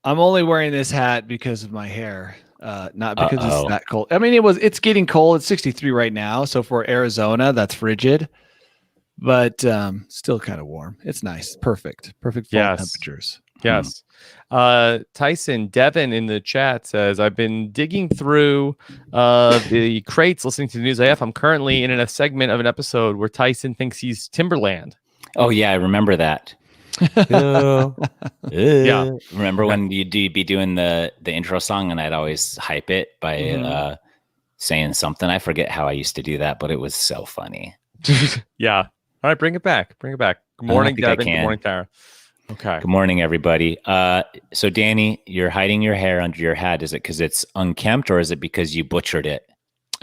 I'm only wearing this hat because of my hair, not because it's Uh-oh. that cold. I mean, it's getting cold. It's 63 right now, so for Arizona, that's frigid, but still kind of warm. It's nice, perfect fall temperatures. Yes. Tyson, Devin in the chat says, I've been digging through the crates listening to the News AF. I'm currently in a segment of an episode where Tyson thinks he's Timberland. Oh, yeah, I remember that. Yeah. Remember when you'd be doing the intro song and I'd always hype it by saying something? I forget how I used to do that, but it was so funny. Yeah. All right, bring it back. Bring it back. Good morning, Devin. Good morning, Tara. Okay. Good morning, everybody. So, Danny, you're hiding your hair under your hat. Is it because it's unkempt or is it because you butchered it?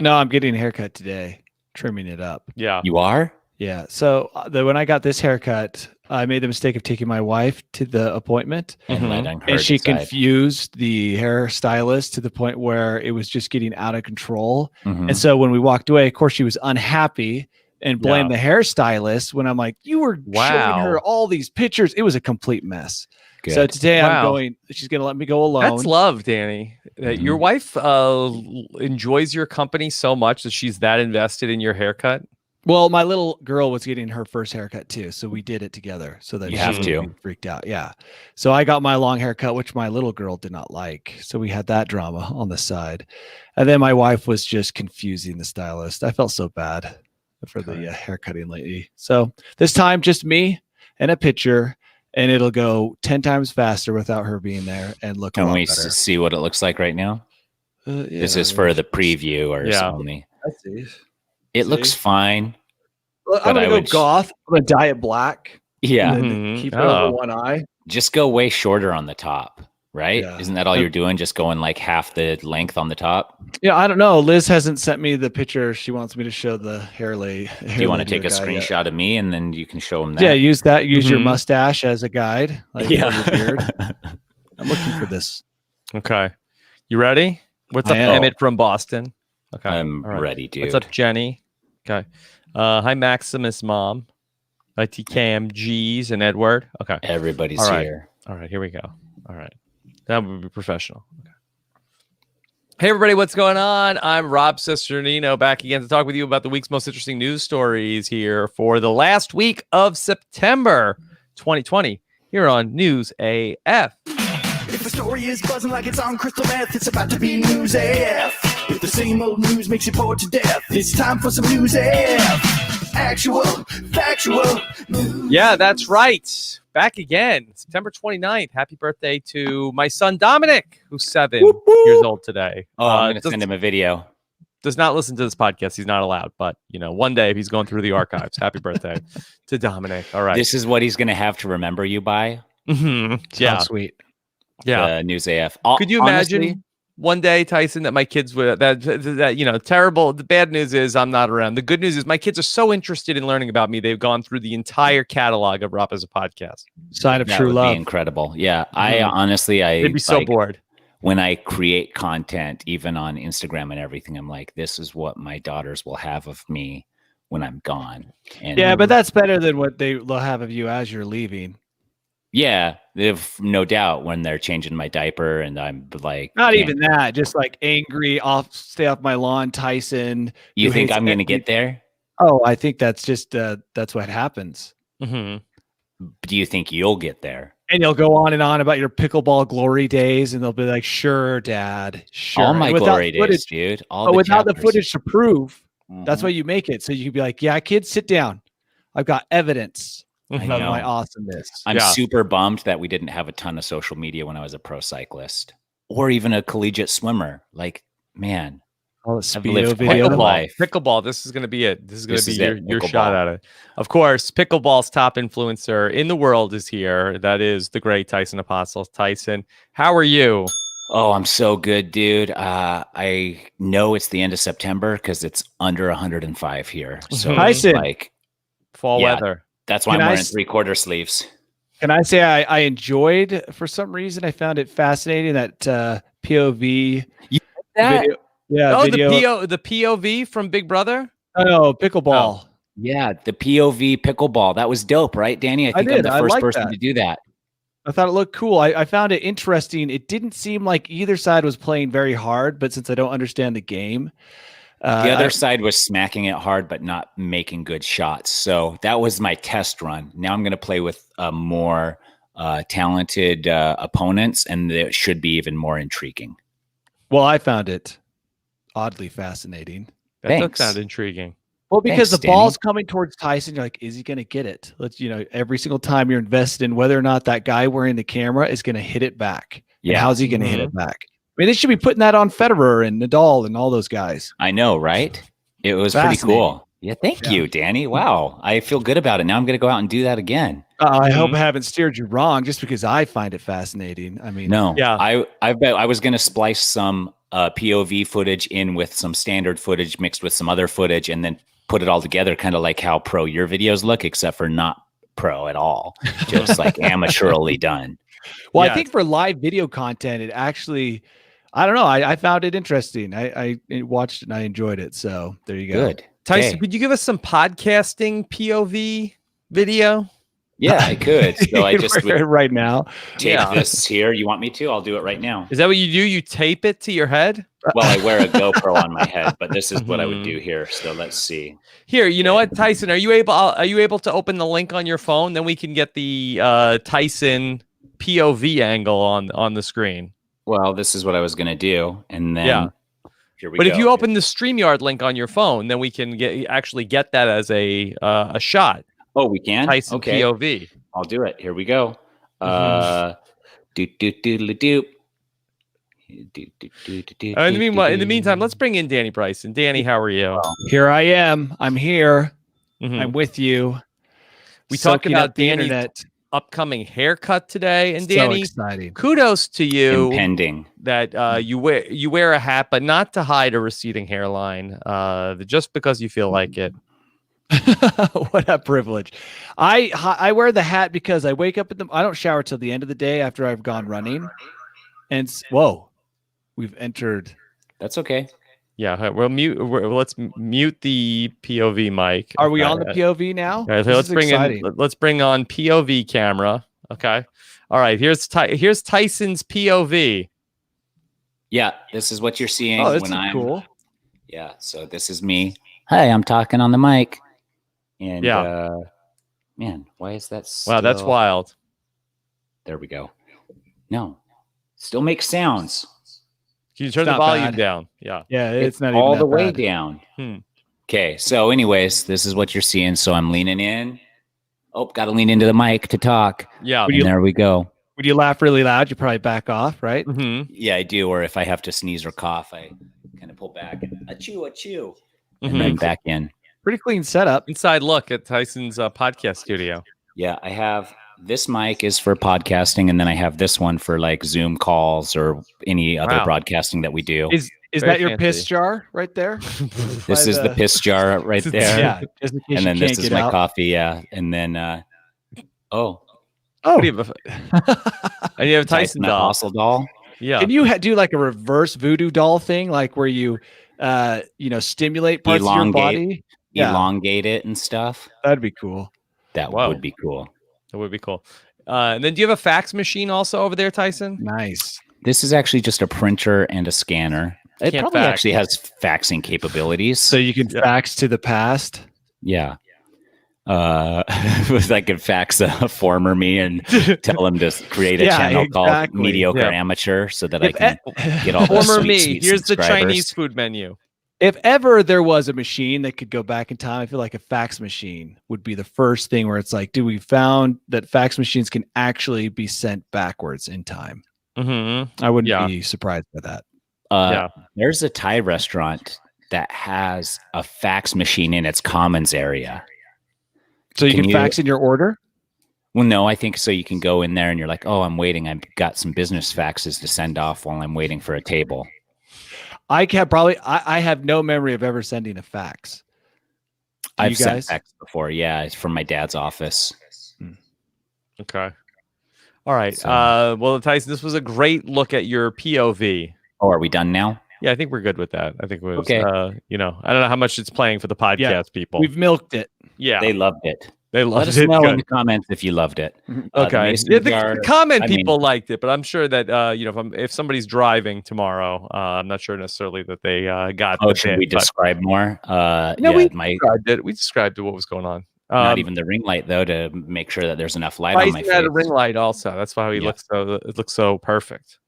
No, I'm getting a haircut today, trimming it up. Yeah. You are? Yeah. So when I got this haircut, I made the mistake of taking my wife to the appointment, and she confused the hairstylist to the point where it was just getting out of control. And so when we walked away, of course, she was unhappy and blamed the hairstylist when I'm like, you were showing her all these pictures. It was a complete mess. Good. So today she's going to let me go alone. That's love, Danny. Your wife enjoys your company so much that she's that invested in your haircut. Well, my little girl was getting her first haircut too, so we did it together so that you have to freaked out. Yeah. So I got my long haircut, which my little girl did not like. So we had that drama on the side. And then my wife was just confusing the stylist. I felt so bad for the haircutting lady. So this time just me and a picture, and it'll go 10 times faster without her being there and look. Can we see what it looks like right now? This is for the preview or only. Let's see. It looks fine. Well, I'm gonna go goth. I'm gonna dye it black. Yeah. Keep it over one eye. Just go way shorter on the top, right? Yeah. Isn't that all you're doing? Just going like half the length on the top? Yeah, I don't know. Liz hasn't sent me the picture. She wants me to show the hair lay. Do you want to take a screenshot of me and then you can show them that? Yeah, use that. Use your mustache as a guide. Like your beard. I'm looking for this. Okay. You ready? What's up, Emmett from Boston? Okay. I'm ready, dude. What's up, Jenny? Okay. Hi, Maximus Mom. Hi, TKM, G's, and Edward. Okay. Everybody's here. All right, here we go. All right. That would be professional. Okay. Hey, everybody, what's going on? I'm Rob Cesternino, back again to talk with you about the week's most interesting news stories here for the last week of September 2020 here on News AF. If the story is buzzing like it's on crystal meth, it's about to be News AF. If the same old news makes you bored to death, it's time for some News AF. Actual, factual news. Yeah, that's right. Back again, September 29th. Happy birthday to my son, Dominic, who's 7 years old today. Oh, I'm going to send him a video. Does not listen to this podcast. He's not allowed. But, one day if he's going through the archives, happy birthday to Dominic. All right. This is what he's going to have to remember you by. Yeah. How sweet. Yeah. News AF. Could you imagine one day, Tyson, that my kids would that terrible. The bad news is I'm not around. The good news is my kids are so interested in learning about me. They've gone through the entire catalog of Rob as a podcast. Sign of true love. Be incredible. Yeah. I honestly, they'd be so bored. When I create content, even on Instagram and everything, I'm like, this is what my daughters will have of me when I'm gone. And yeah, but that's better than what they'll have of you as you're leaving. Yeah, they've no doubt when they're changing my diaper and I'm like, not even that, just like angry, stay off my lawn, Tyson. You think I'm going to get there? Oh, I think that's just that's what happens. Do you think you'll get there? And you'll go on and on about your pickleball glory days, and they'll be like, "Sure, Dad, sure." All my glory days, dude. But without the footage to prove, that's why you make it. So you can be like, "Yeah, kids, sit down. I've got evidence." Of my awesomeness. I'm super bummed that we didn't have a ton of social media when I was a pro cyclist or even a collegiate swimmer. Like, man, all the speedo video life. Pickleball. This is going to be it. This is going to be your shot at it. Of course, pickleball's top influencer in the world is here. That is the great Tyson Apostle. Tyson, how are you? Oh, I'm so good, dude. I know it's the end of September because it's under 105 here. So Tyson, like fall weather. That's why I'm wearing 3/4 sleeves. Can I say I enjoyed, for some reason, I found it fascinating that POV video. Yeah, video. The POV from Big Brother? Oh, pickleball. Oh. Yeah, the POV pickleball. That was dope, right, Danny? I think I'm the first person to do that. I thought it looked cool. I found it interesting. It didn't seem like either side was playing very hard, but since I don't understand the game, The other side was smacking it hard, but not making good shots. So that was my test run. Now I'm going to play with more talented opponents, and it should be even more intriguing. well, I found it oddly fascinating. That Thanks. does sound intriguing. Well, because Thanks, the ball's coming towards Tyson, you're like, is he going to get it? Every single time you're invested in whether or not that guy wearing the camera is going to hit it back. And Yeah. how's he going to hit it back? I mean, they should be putting that on Federer and Nadal and all those guys. I know, right? It was pretty Fascinating. cool. Yeah, thank you, Danny. Wow, I feel good about it. Now I'm going to go out and do that again. I hope I haven't steered you wrong just because I find it fascinating. I mean, No, Yeah. I bet I was going to splice some POV footage in with some standard footage mixed with some other footage, and then put it all together, kind of like how pro your videos look, except for not pro at all, just like amateurly done. well, Yeah. I think for live video content, it actually, I don't know. I found it interesting. I watched it and I enjoyed it. So there you go. Good. Tyson, Okay. could you give us some podcasting POV video? Yeah, I could. So I just would right now. take Yeah. this here. You want me to? I'll do it right now. Is that what you do? You tape it to your head? Well, I wear a GoPro on my head, but this is what I would do here. So let's see. Here, you know what, Tyson? Are you able to open the link on your phone? Then we can get the Tyson POV angle on the screen. Well, this is what I was going to do, and then Yeah. here we But go. if you open the StreamYard link on your phone, then we can actually get that as a shot. Oh, we can. Tyson Okay, POV. I'll do it. Here we go. Doop. In the meantime, let's bring in Danny Bryson. Danny, how are you? Here I am. I'm here. Mhm. I'm with you. We talked Soaking about up the Danny's internet. upcoming haircut today, and So Danny, exciting. kudos to you Impending. that you wear a hat, but not to hide a receding hairline, just because you feel like it. What a privilege. I wear the hat because I wake up I don't shower till the end of the day after I've gone running. And whoa, we've entered. That's okay. Yeah, let's mute the POV mic. Are we on the POV now? All right, This let's is bring exciting. let's bring on POV camera. Okay. All right, here's Tyson's POV. Yeah, this is what you're seeing Oh, this when is I'm cool. Yeah, so this is me. Hi, I'm talking on the mic. And Yeah. man, why is that Wow, that's still- wild. There we go. No. Still makes sounds. Can you turn It's the not volume bad. down? Yeah. Yeah, it's not all even the that way bad. down. Hmm. Okay, so anyways, this is what you're seeing. So I'm leaning in. Oh, got to lean into the mic to talk. Yeah. And there we go. When you laugh really loud, you probably back off, right? Mm-hmm. Yeah, I do. Or if I have to sneeze or cough, I kind of pull back and achoo, and Mhm. then back in. Pretty clean setup. Inside look at Tyson's podcast studio. Yeah, I have this mic is for podcasting, and then I have this one for like Zoom calls or any other Wow. broadcasting that we do. Is Very that your fancy. piss jar right there? This by is the piss jar right there. Yeah, just in case And then you this can't is get my out. coffee. Yeah. And then, Oh, What do you have? And you have Tyson Tyson doll. Apostle doll. Yeah. can you do like a reverse voodoo doll thing, like where you, stimulate parts of your Elongate. body? Yeah. Elongate it and stuff. That'd be cool. That Whoa. would be cool. That would be cool. And then do you have a fax machine also over there, Tyson? Nice. This is actually just a printer and a scanner. It Can't probably fax. actually has faxing capabilities. So you can fax to the past. Yeah. I could fax a former me and tell him to create a Yeah, channel called exactly. Mediocre Yeah. Amateur so that I If, can get all the Former sweet, me. sweet Here's the subscribers. Chinese food menu. if ever there was a machine that could go back in time, I feel like a fax machine would be the first thing where it's like, dude, we found that fax machines can actually be sent backwards in time. Mm-hmm. I wouldn't Yeah. be surprised by that. Yeah. There's a Thai restaurant that has a fax machine in its commons area. So you Can can you- fax in your order? Well, no, I think so. You can go in there and you're like, oh, I'm waiting. I've got some business faxes to send off while I'm waiting for a table. I have no memory of ever sending a fax. Do I've you sent guys? fax before. Yeah, it's from my dad's office. Okay. All right. So- Well, Tyson, this was a great look at your POV. Oh, are we done now? Yeah, I think we're good with that. I think it was, Okay. I don't know how much it's playing for the podcast people. We've milked it. Yeah. They loved it. They Let loved us it. know in Good. the comments if you loved it. Okay. Mason Yeah, the jar, comment I mean- people liked it, but I'm sure that if somebody's driving tomorrow, I'm not sure necessarily that they got. Oh, the should bit, we but- describe more? No, we my described it. We described what was going on. not even the ring light though, to make sure that there's enough light on my Tyson had face. a ring light also. That's why he Yeah. looks so. It looks so perfect.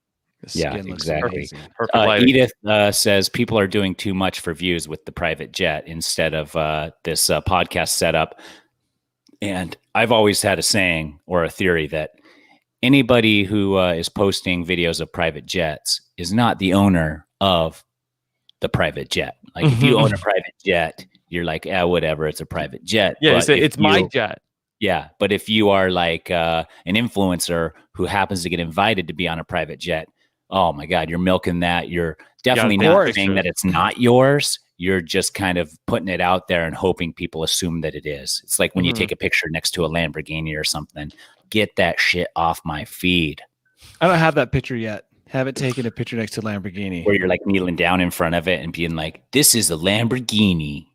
The Yeah, skin looks exactly. amazing. Perfect lighting. Edith says people are doing too much for views with the private jet instead of this podcast setup. And I've always had a saying or a theory that anybody who is posting videos of private jets is not the owner of the private jet. Like if you own a private jet, you're like, whatever, it's a private jet. Yeah, But you say, if it's my you- jet. Yeah, but if you are like an influencer who happens to get invited to be on a private jet, oh my God, you're milking that. You're definitely take not pictures. saying that it's not yours. You're just kind of putting it out there and hoping people assume that it is. It's like when you take a picture next to a Lamborghini or something. Get that shit off my feed. I don't have that picture yet. Haven't taken a picture next to Lamborghini. Where you're like kneeling down in front of it and being like, this is a Lamborghini.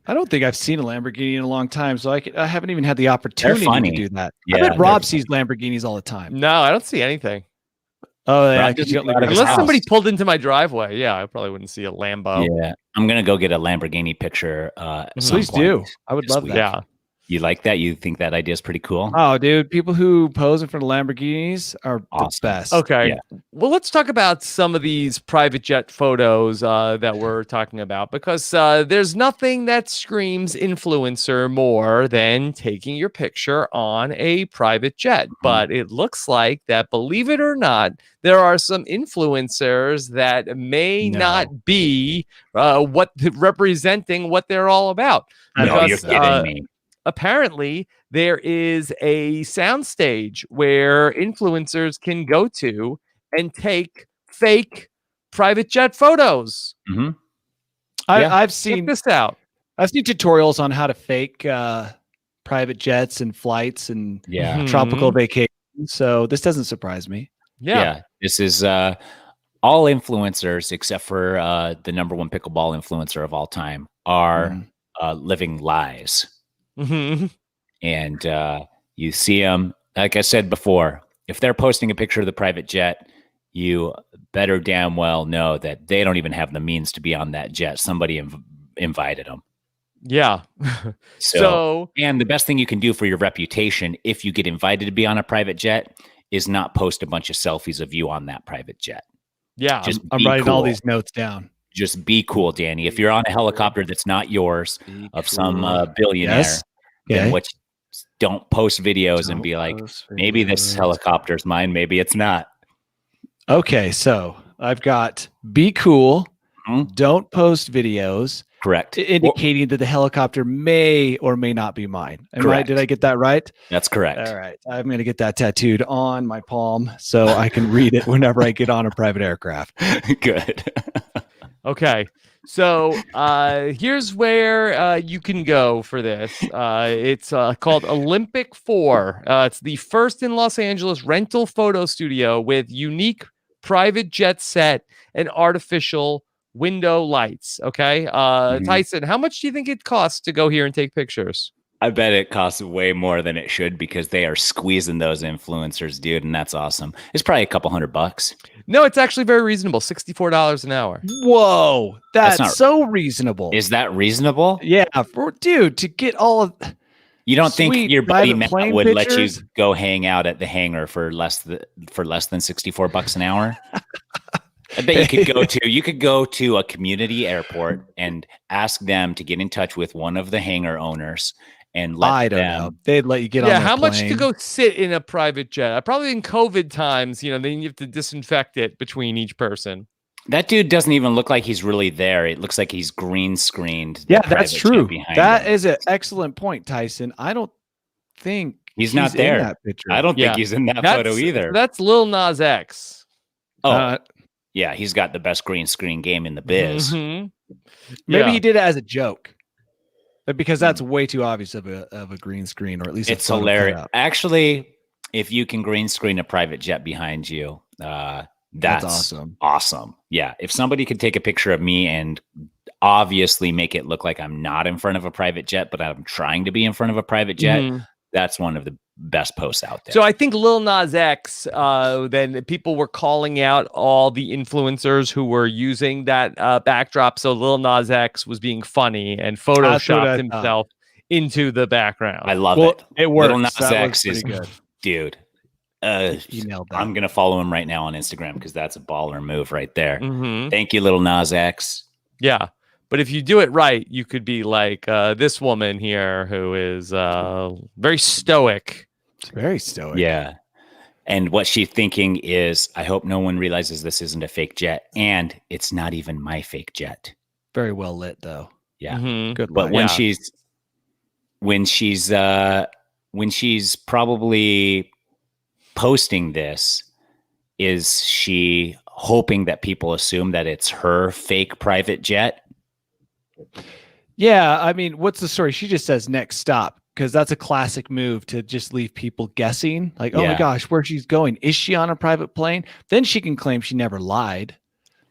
I don't think I've seen a Lamborghini in a long time, so I haven't even had the opportunity funny. to do that. Yeah, I bet they're Rob funny. sees Lamborghinis all the time. No, I don't see anything. Oh yeah, Rob 'cause you doesn't don't go out live of his in Unless a somebody house. pulled into my driveway. Yeah, I probably wouldn't see a Lambo. Yeah, I'm gonna go get a Lamborghini picture. At some Please point do. I would this love week. that. Yeah. You like that? You think that idea is pretty cool? Oh, dude, people who pose in front of Lamborghinis are Awesome. the best. Okay. Yeah. Well, let's talk about some of these private jet photos that we're talking about, because there's nothing that screams influencer more than taking your picture on a private jet. But it looks like that, believe it or not, there are some influencers that may No. not be representing what they're all about. I No, don't you're think so. kidding me. Apparently there is a soundstage where influencers can go to and take fake private jet photos. hmm I've Check seen this out. I've seen tutorials on how to fake private jets and flights and Yeah. Mhm. tropical vacations. So this doesn't surprise me. Yeah. This is all influencers except for the number one pickleball influencer of all time are living lies. Mhm. And you see them, like I said before, if they're posting a picture of the private jet, you better damn well know that they don't even have the means to be on that jet. Somebody invited them. Yeah. So, and the best thing you can do for your reputation, if you get invited to be on a private jet, is not post a bunch of selfies of you on that private jet. Yeah. Just I'm be writing all cool. these notes down. Just be cool, Danny. If you're on a helicopter that's not yours, of some billionaire, Yes. then Okay. what? Don't post videos and be like, maybe this helicopter's mine, maybe it's not. Okay, so I've got be cool, Mhm. don't post videos, Correct. indicating that the helicopter may or may not be mine. Correct. Did I get that right? That's correct. All right. I'm going to get that tattooed on my palm so I can read it whenever I get on a private aircraft. Good. Okay. So here's where you can go for this. It's called Olympic 4. It's the first in Los Angeles rental photo studio with unique private jet set and artificial window lights. Okay. Tyson, how much do you think it costs to go here and take pictures? I bet it costs way more than it should because they are squeezing those influencers, dude, and that's awesome. It's probably a couple $100. No, it's actually very reasonable. $64 an hour. Whoa. That's not- so reasonable. Is that reasonable? Yeah. Dude, to get all of You don't think Sweet your buddy private Matt plane would let you pictures? go hang out at the hangar for less than $64 an hour? I bet you could go to a community airport and ask them to get in touch with one of the hangar owners and let I don't them. know. They'd let you get on Yeah, their how much to plane. go sit in a private jet? Probably in COVID times, then you have to disinfect it between each person. That dude doesn't even look like he's really there. It looks like he's green screened. the Yeah, that's private jet true. behind That him. is an excellent point, Tyson. I don't think He's not in there. that picture. I don't Yeah. think he's in that photo either. That's Lil Nas X. Oh, yeah, he's got the best green screen game in the biz. Mhm. Maybe Yeah. he did it as a joke, because that's way too obvious of a green screen, or at least a It's photo hilarious. cutout. Actually, if you can green screen a private jet behind you, that's awesome. Awesome. Yeah. If somebody could take a picture of me and obviously make it look like I'm not in front of a private jet, but I'm trying to be in front of a private jet. That's one of the best posts out there. So I think Lil Nas X, then people were calling out all the influencers who were using that backdrop. So Lil Nas X was being funny and photoshopped himself into the background. I love it. It works. Little Nas That X was is pretty good. dude. He nailed that. I'm gonna follow him right now on Instagram because that's a baller move right there. Mhm. Thank you, Little Nas X. Yeah. But if you do it right, you could be like this woman here who is very stoic. Very stoic. Yeah. And what she's thinking is, I hope no one realizes this isn't a fake jet. And it's not even my fake jet. Very well lit, though. Yeah. Mhm. Good. But line. when she's probably posting this, is she hoping that people assume that it's her fake private jet? Yeah, I mean, what's the story? She just says next stop because that's a classic move to just leave people guessing. Like, oh my gosh, where she's going? Is she on a private plane? Then she can claim she never lied.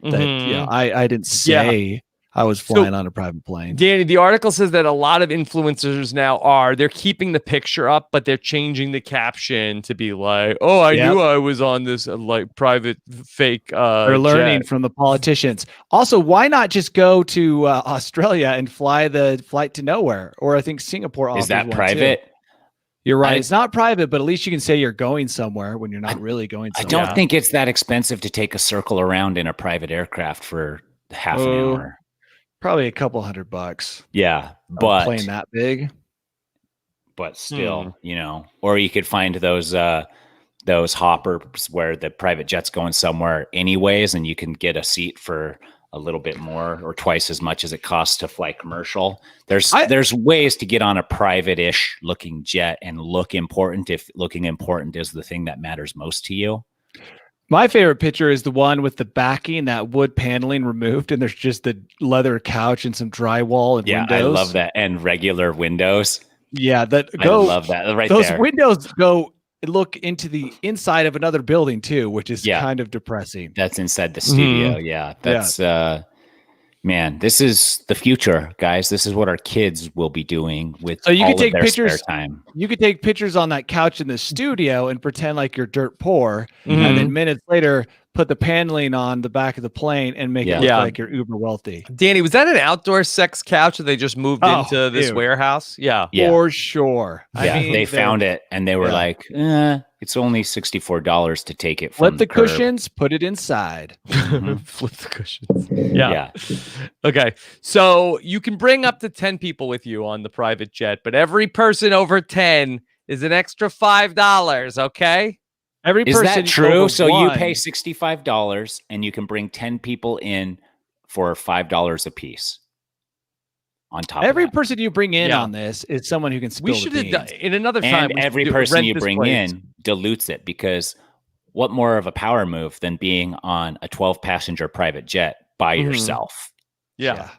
That I didn't say I was flying on a private plane. Danny, the article says that a lot of influencers now they're keeping the picture up, but they're changing the caption to be like, oh, I knew I was on this like private fake They're learning jet. from the politicians. Also, why not just go to Australia and fly the flight to nowhere? Or I think Singapore offers Is that one private? too. You're right. It's not private, but at least you can say you're going somewhere when you're not really going somewhere. I don't think it's that expensive to take a circle around in a private aircraft for half an hour. Probably a couple $100. Yeah, but plane that big. But still, you know, or you could find those hoppers where the private jet's going somewhere anyways, and you can get a seat for a little bit more or twice as much as it costs to fly commercial. There's ways to get on a private-ish looking jet and look important if looking important is the thing that matters most to you. My favorite picture is the one with the backing, that wood paneling removed, and there's just the leather couch and some drywall and windows. I love that. And regular windows. Yeah, I love that right those there. windows look into the inside of another building too, which is kind of depressing. That's inside the studio. Yeah. That's man, this is the future, guys. This is what our kids will be doing with all of their spare time. You could take pictures on that couch in the studio and pretend like you're dirt poor, and then minutes later put the paneling on the back of the plane and make it look like you're uber wealthy. Danny, was that an outdoor sex couch that they just moved into this warehouse? Yeah, for sure. Yeah, I mean, they found it and they were like, it's only $64 to take it from Flip the cushions, put it inside. Flip the cushions. Yeah. Okay. So you can bring up to 10 people with you on the private jet, but every person over 10 is an extra $5. Okay. Every person. Is that true? So you pay $65 and you can bring 10 people in for $5 a piece. On top every of that. person you bring in on this is someone who can spill the beans. In another time. And every person you bring in dilutes it, because what more of a power move than being on a 12-passenger private jet by yourself? Yeah.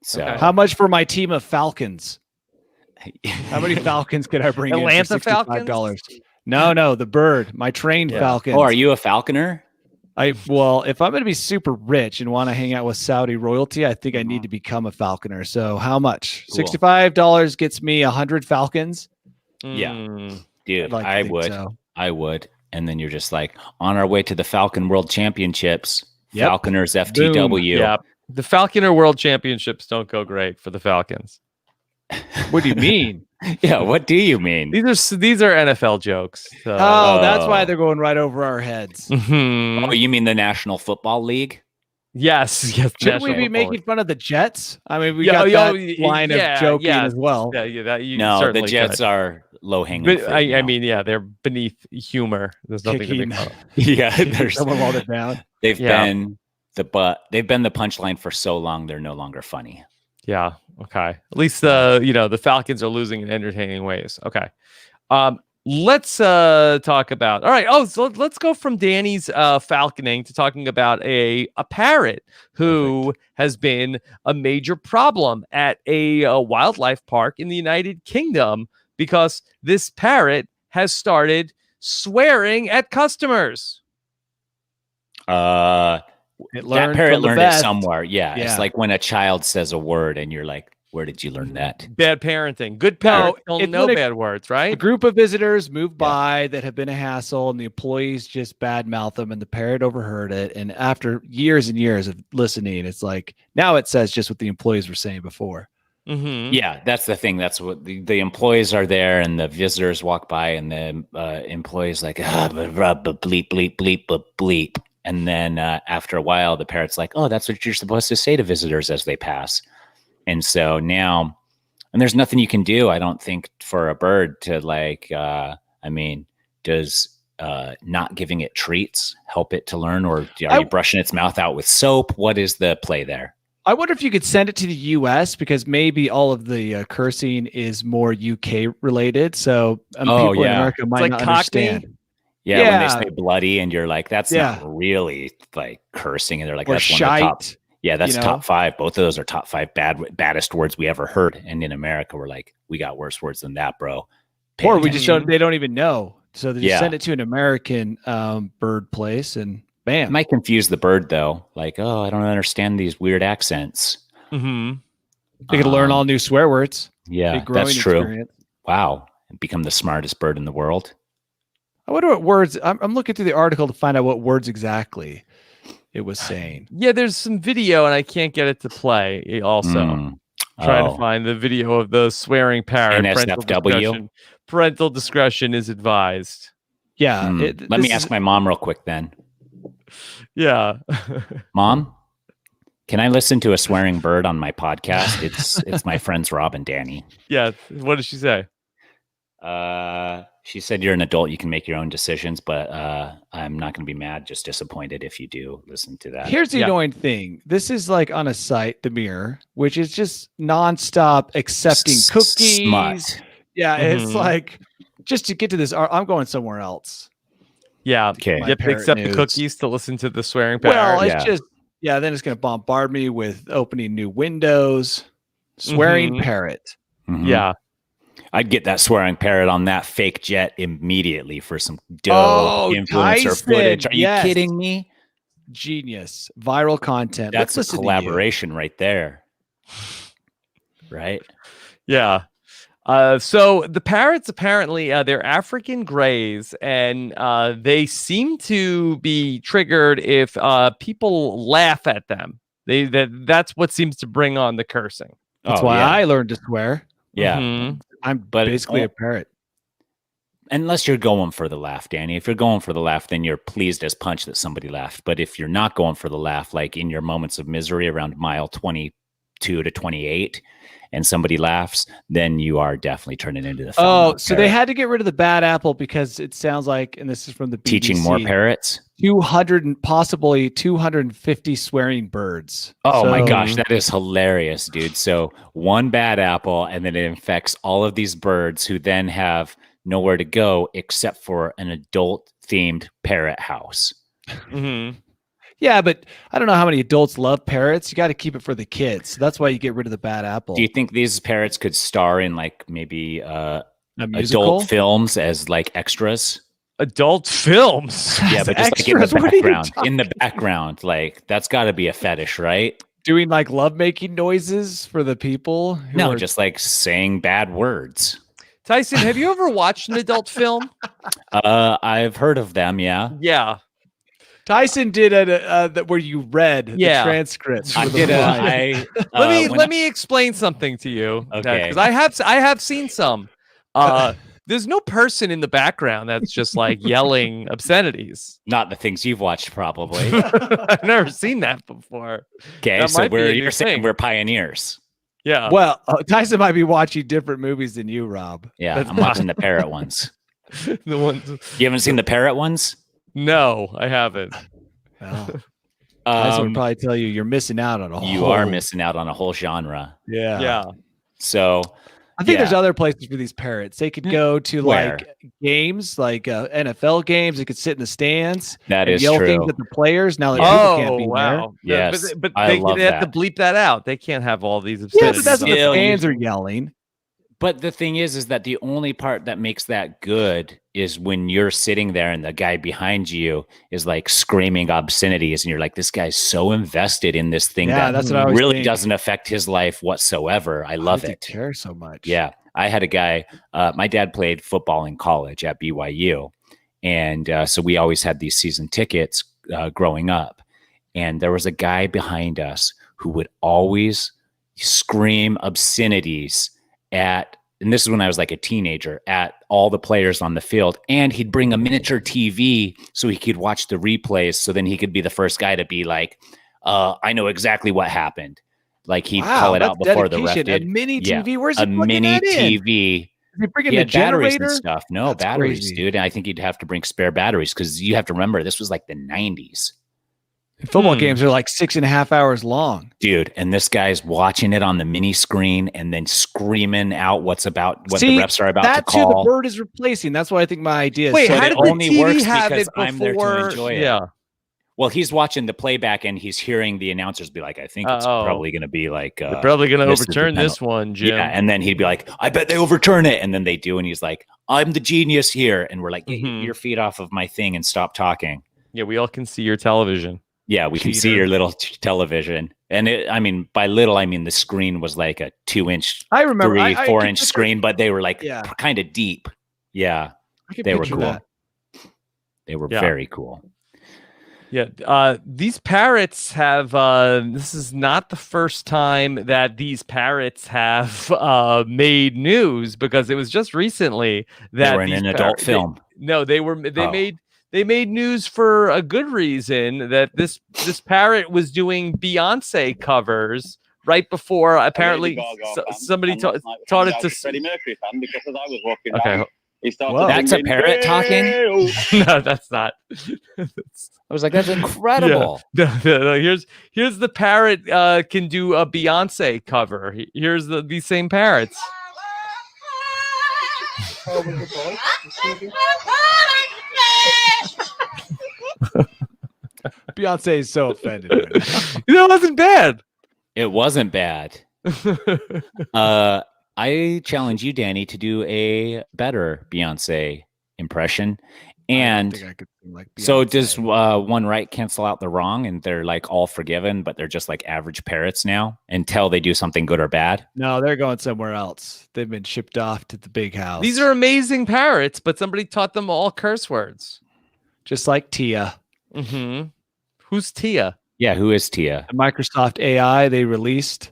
So how much for my team of Falcons? How many Falcons could I bring in for $65? No, the bird, my trained Falcons. Oh, are you a falconer? Well, if I'm going to be super rich and want to hang out with Saudi royalty, I think I need to become a falconer. So how much? Cool. $65 gets me 100 Falcons. Yeah, dude, I would. And then you're just like, on our way to the Falcon World Championships, Falconers FTW. Boom. Yeah, the Falconer World Championships don't go great for the Falcons. What do you mean? Yeah, what do you mean? These are NFL jokes. That's why they're going right over our heads. Oh, you mean the National Football League? Yes. Shouldn't we be making fun of the Jets? I mean, we got that line of joking as well. No, the Jets are low-hanging fruit. I mean, they're beneath humor. There's nothing to make fun of. Yeah, there's someone hold it down. They've been the punchline for so long, they're no longer funny. Yeah. Okay. At least the Falcons are losing in entertaining ways. Okay. Let's talk about. All right. So let's go from Danny's falconing to talking about a parrot who has been a major problem at a wildlife park in the United Kingdom because this parrot has started swearing at customers. It that learned parrot from the learned it best. somewhere. Yeah, Yeah. it's like when a child says a word and you're like, where did you learn that? Bad parenting. Good No, parents don't it's know when bad words, A right? group of visitors move Yeah. by that have been a hassle, and the employees just badmouth them, and the parrot overheard it. And after years and years of listening, it's like now it says just what the employees were saying before. Mm-hmm. Yeah, that's the thing. That's what the employees are there, and the visitors walk by, and the employees like bleep bleep bleep bleep bleep, and then after a while, the parrot's like, "Oh, that's what you're supposed to say to visitors as they pass." And so now, and there's nothing you can do, I don't think, for a bird to like. I mean, does not giving it treats help it to learn, or are you brushing its mouth out with soap? What is the play there? I wonder if you could send it to the U.S. because maybe all of the cursing is more UK related. So people in America might like not Cockney. understand. Yeah, when they Yeah. say bloody, and you're like, that's Yeah. not really like cursing, and they're like, Or that's one of the top. shite. Yeah, that's you know? top 5. Both of those are top 5 baddest words we ever heard. And in America, we're like, we got worse words than that, bro. Pay Or we attention. just don't. They don't even know. So they just Yeah. send it to an American bird place, and bam. It might confuse the bird though. Like, oh, I don't understand these weird accents. Mm-hmm. They could learn all new swear words. Yeah, Big growing that's true. experience. Wow, become the smartest bird in the world. I wonder what words. I'm looking through the article to find out what words exactly it was saying. Yeah, there's some video, and I can't get it to play. Also, trying to find the video of the swearing parrot. NSFW? Parental discretion is advised. Yeah. Let me ask my mom real quick then. Yeah. Mom, can I listen to a swearing bird on my podcast? It's my friends Rob and Danny. Yeah. What did she say? She said you're an adult, you can make your own decisions, but I'm not going to be mad, just disappointed if you do listen to that. Here's the annoying thing. This is like on a site, The Mirror, which is just nonstop accepting cookies. Smut. Yeah, it's like just to get to this, I'm going somewhere else. Yeah. Okay. You have to parrot accept the news. cookies to listen to the swearing parrot. Well, it's Yeah. just then it's going to bombard me with opening new windows, swearing parrot. Mhm. Yeah. I'd get that swearing parrot on that fake jet immediately for some dope influencer Tyson, footage. Are you yes. kidding me? Genius. Viral content. That's Let's a listen to you. collaboration right there. Right? Yeah. So the parrots apparently they're African greys, and they seem to be triggered if people laugh at them. That's what seems to bring on the cursing. That's why I learned to swear. Yeah. Mhm. I'm basically a parrot. Unless you're going for the laugh, Danny. If you're going for the laugh, then you're pleased as punch that somebody laughed. But if you're not going for the laugh, like in your moments of misery around mile 22 to 28, and somebody laughs, then you are definitely turning into the So they had to get rid of the bad apple because it sounds like, and this is from the BBC, teaching more parrots. 200 and possibly 250 swearing birds. Oh my So- gosh, that is hilarious, dude. So one bad apple, and then it infects all of these birds who then have nowhere to go except for an adult themed parrot house. Mm-hmm. Yeah, but I don't know how many adults love parrots. You got to keep it for the kids. So that's why you get rid of the bad apple. Do you think these parrots could star in like maybe A musical? adult films as like extras? Adult films. Yeah, but just Extras? like What in are the you background. In the background, like that's got to be a fetish, right? Doing like lovemaking noises for the people. who No, are- just like saying bad words. Tyson, have you ever watched an adult film? I've heard of them. Yeah, Yeah. Tyson did that where you read the transcripts. I for the did. blind. Let me explain something to you. Okay. Because I have seen some. There's no person in the background that's just like yelling obscenities. Not the things you've watched, probably. I've never seen that before. Okay, That so might be a new you're saying thing. we're pioneers. Yeah. Well, Tyson might be watching different movies than you, Rob. Yeah, That's I'm watching the parrot ones. The ones. You haven't seen the parrot ones? No, I haven't. Well, Tyson would Um, probably tell you you're missing out on a whole. you are missing out on a whole genre. Yeah. Yeah. So I think there's yeah. other places for these parrots. They could go to Where? like games, like NFL games. They could sit in the stands. that and is yell true. things at the players. Now that people can't Oh be wow! Yeah, Yes, but I they love have to that. bleep that out. They can't have all these there. Yeah, obscenities. but that's what the Still, fans are yelling. But the thing is that the only part that makes that good is when you're sitting there and the guy behind you is like screaming obscenities, and you're like, this guy's so invested in this thing that that's what I always really think. doesn't affect his life whatsoever. I love Why it. do you care so much? Yeah. I had a guy, my dad played football in college at BYU. And so we always had these season tickets growing up. And there was a guy behind us who would always scream obscenities at, and this is when I was like a teenager, at all the players on the field. And he'd bring a miniature TV so he could watch the replays. So then he could be the first guy to be like, I know exactly what happened. Like he'd call it out before the ref did. A mini TV? Where's he a plugging mini that in? TV. Is he bringing He the had batteries and generator? stuff. No, That's batteries, crazy. dude. And I think you'd have to bring spare batteries because you have to remember this was like the 90s. Football games are like 6.5 hours long. Dude, and this guy's watching it on the mini screen and then screaming out what the refs are about to That's who call. the bird is replacing. That's why I think my idea is Wait, So how it did the only TV works have because it I'm there to before? enjoy it. Yeah. Well, he's watching the playback and he's hearing the announcers be like, I think it's probably going to be like, They're probably going to this is the overturn this penalty. one, Jim. Yeah, and then he'd be like, I bet they overturn it. And then they do. And he's like, I'm the genius here. And we're like, get your feet off of my thing and stop talking. Yeah, we all can see your television. Yeah, we can see your little television. And by little, I mean the screen was like a 2-inch, I remember 4-inch screen, but they were like Yeah. kind of deep. Yeah, I can they were picture cool. that. They were very cool. Yeah, these parrots have. This is not the first time that these parrots have made news, because it was just recently that They were in an adult film. They made news for a good reason, that this parrot was doing Beyonce covers right before apparently somebody taught it to Freddie Mercury fan, because as I was walking Okay. down, he started. Whoa. That's a parrot talking? No, that's not. I was like, that's incredible. No, here's the parrot can do a Beyonce cover. Here's these same parrots. Beyonce is so offended. Right now. That wasn't bad. It wasn't bad. I challenge you, Danny, to do a better Beyonce impression. I don't And think I could sing like so Beyonce. does one right cancel out the wrong, and they're like all forgiven, but they're just like average parrots now until they do something good or bad? No, they're going somewhere else. They've been shipped off to the big house. These are amazing parrots, but somebody taught them all curse words. just like Tia. Mm-hmm. Who's Tia? Yeah, who is Tia? The Microsoft AI they released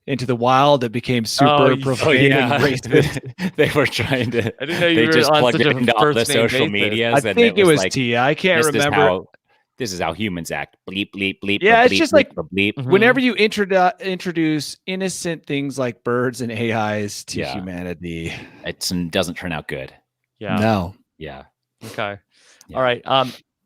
into the wild that became super profane and racist. They were trying to. I didn't know you They were just on plugged such it a into all the first-name social basis. medias. I and think it was like, Tia. I can't remember. This is how humans act. Bleep, bleep, bleep. Yeah, it's bleep, just bleep, like- bleep. Mhm. Whenever you introduce innocent things like birds and AIs to Yeah. humanity, It doesn't turn out good. Yeah. no. Yeah. Okay. Yeah. All right.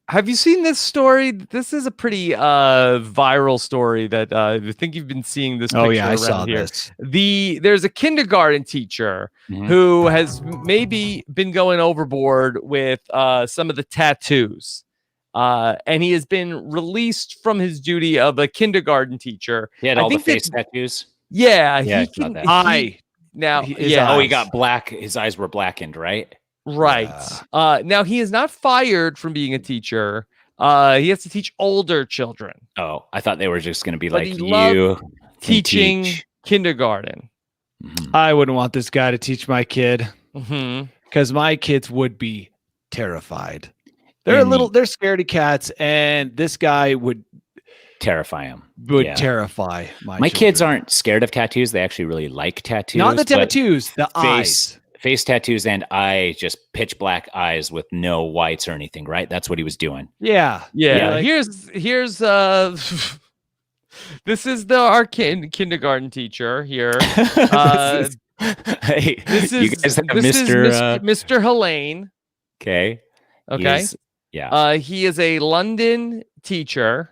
Have you seen this story? This is a pretty viral story that I think you've been seeing this. Oh picture yeah, I around saw here. this. There's a kindergarten teacher Mhm. who has maybe been going overboard with some of the tattoos. And he has been released from his duty of a kindergarten teacher. He had I all the think that- face tattoos. Yeah, Yeah, I he saw can. that. Now, His yeah, Oh, he eyes. got black. His eyes were blackened, right? right. Now he is not fired from being a teacher. He has to teach older children. Oh, I thought they were just going to be But like, he loved you can Teaching teach. kindergarten. Mhm. I wouldn't want this guy to teach my kid Mm-hmm. because my kids would be terrified. They're And they're scaredy cats, and this guy would Terrify him. Yeah. terrify My kids children. aren't scared of tattoos. They actually really like tattoos. Not the but tattoos, the eyes. face tattoos and just pitch black eyes with no whites or anything, right? That's what he was doing. Yeah, Yeah. like- Here's this is our kindergarten teacher here. Uh, Hey, This you is guys have this is Mr. Mr. Helene. Okay. Okay. He's- yeah. He is a London teacher.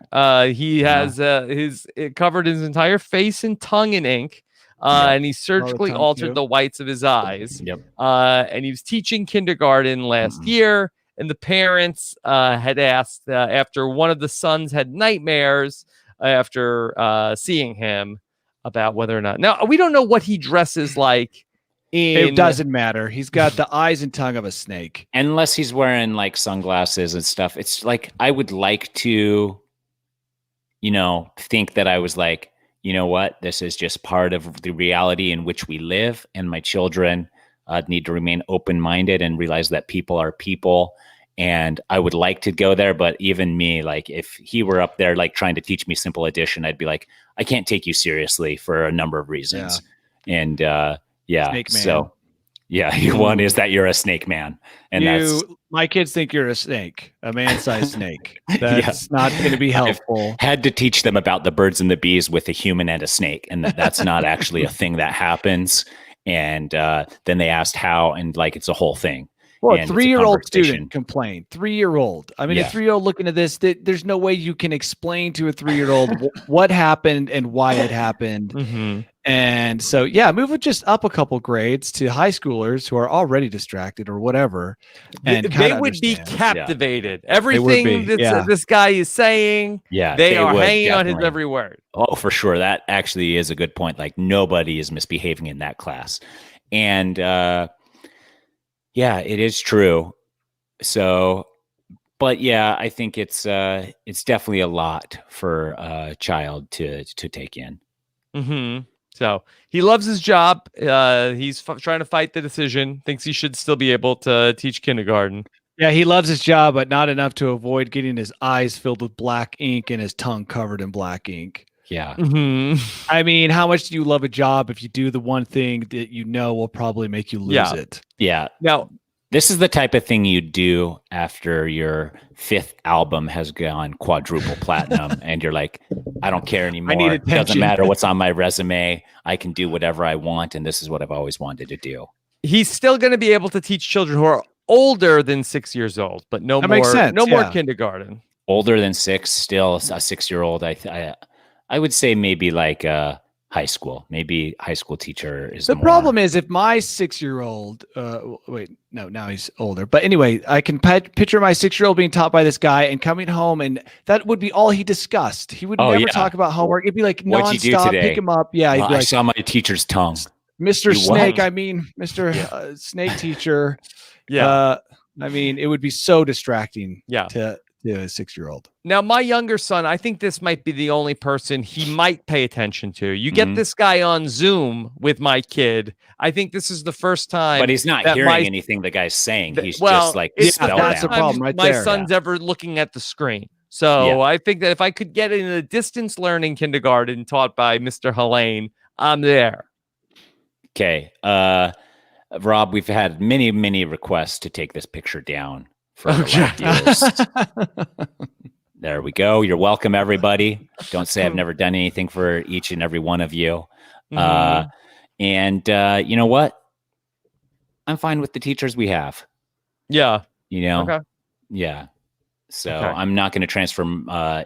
He has his covered his entire face and tongue in ink. And he surgically tongue altered too. the whites of his eyes. Yep. And he was teaching kindergarten last year. And the parents had asked after one of the sons had nightmares after seeing him about whether or not. Now, we don't know what he dresses like It doesn't matter. He's got the eyes and tongue of a snake. Unless he's wearing like sunglasses and stuff. It's like I would like to, think that I was like, you know what? This is just part of the reality in which we live, and my children need to remain open-minded and realize that people are people. And I would like to go there, but even me, like if he were up there, like trying to teach me simple addition, I'd be like, I can't take you seriously for a number of reasons. Yeah. And Snake man. So yeah, one is that you're a snake man, and my kids think you're a snake, a man-sized snake. That's not going to be helpful. I've had to teach them about the birds and the bees with a human and a snake, and that's not actually a thing that happens. And then they asked how, and like it's a whole thing. Well, a 3-year-old student complained. 3-year-old. I mean, a 3-year-old looking at this, there's no way you can explain to a 3-year-old what happened and why it happened. Mm-hmm. And so, move it just up a couple grades to high schoolers who are already distracted or whatever. And they would be captivated. Yeah. Everything this guy is saying, they are hanging on his every word. Oh, for sure. That actually is a good point. Like nobody is misbehaving in that class. And, it is true. So, but I think it's definitely a lot for a child to take in. Mm-hmm. So he loves his job. He's trying to fight the decision. Thinks he should still be able to teach kindergarten. Yeah, he loves his job, but not enough to avoid getting his eyes filled with black ink and his tongue covered in black ink. Yeah. Mm-hmm. I mean, how much do you love a job if you do the one thing that will probably make you lose it? Yeah. Now, this is the type of thing you do after your 5th album has gone quadruple platinum and you're like, I don't care anymore. It doesn't matter what's on my resume. I can do whatever I want. And this is what I've always wanted to do. He's still going to be able to teach children who are older than 6 years old, but no more kindergarten. Older than 6, still a 6-year-old. I would say maybe like high school. Maybe high school teacher is the problem is if my 6-year-old now he's older, but anyway, I can picture my 6-year-old being taught by this guy and coming home, and that would be all he discussed. He would never talk about homework. It'd be like nonstop, pick him up. Yeah, he'd be I saw my teacher's tongue. Mr. Snake, Mr. Snake teacher. I mean, it would be so distracting to a 6-year-old. Now, my younger son, I think this might be the only person he might pay attention to. You get this guy on Zoom with my kid. I think this is the first time. But he's not hearing anything the guy's saying. He's just like, that's the problem right there. My son's ever looking at the screen. So I think that if I could get in a distance learning kindergarten taught by Mr. Helene, I'm there. Okay. Rob, we've had many, many requests to take this picture down for years. There we go. You're welcome, everybody. Don't say I've never done anything for each and every one of you. Mm-hmm. And you know what? I'm fine with the teachers we have. Yeah. Okay. Yeah. So I'm not going to transfer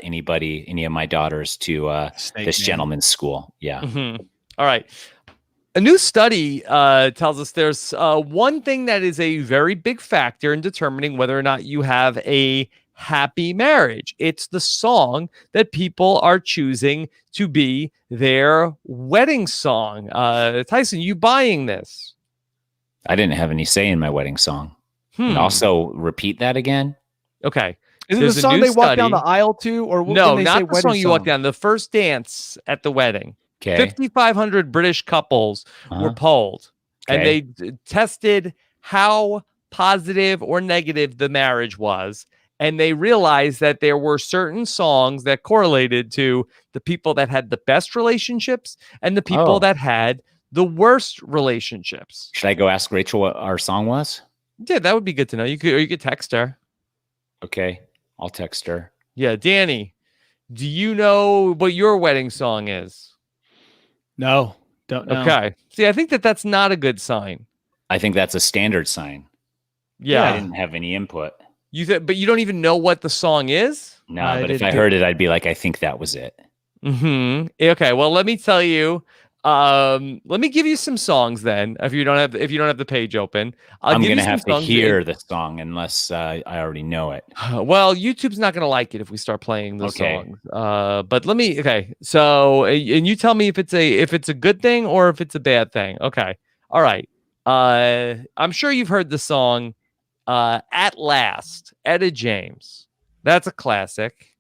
any of my daughters to this gentleman's school. Yeah. Mm-hmm. All right. A new study tells us there's one thing that is a very big factor in determining whether or not you have a happy marriage. It's the song that people are choosing to be their wedding song. Tyson, you buying this? I didn't have any say in my wedding song. And also repeat that again. Okay. Is it the song they walk down the aisle to? Or no, not the song you walk down. The first dance at the wedding. Okay. 5,500 British couples were polled, and they tested how positive or negative the marriage was. And they realized that there were certain songs that correlated to the people that had the best relationships and the people that had the worst relationships. Should I go ask Rachel what our song was? Yeah, that would be good to know. You could text her. Okay, I'll text her. Yeah, Danny, do you know what your wedding song is? No, don't know. Okay. See, I think that's not a good sign. I think that's a standard sign. Yeah. I didn't have any input. But you don't even know what the song is? No, but if I heard it, I'd be like, I think that was it. Mm-hmm. Okay. Well, let me tell you. Let me give you some songs then. If you don't have the page open, I'm gonna have to hear the song unless I already know it. Well, YouTube's not gonna like it if we start playing those songs. But let me. Okay. So, and you tell me if it's a good thing or if it's a bad thing. Okay. All right. I'm sure you've heard the song "At Last," Etta James. That's a classic.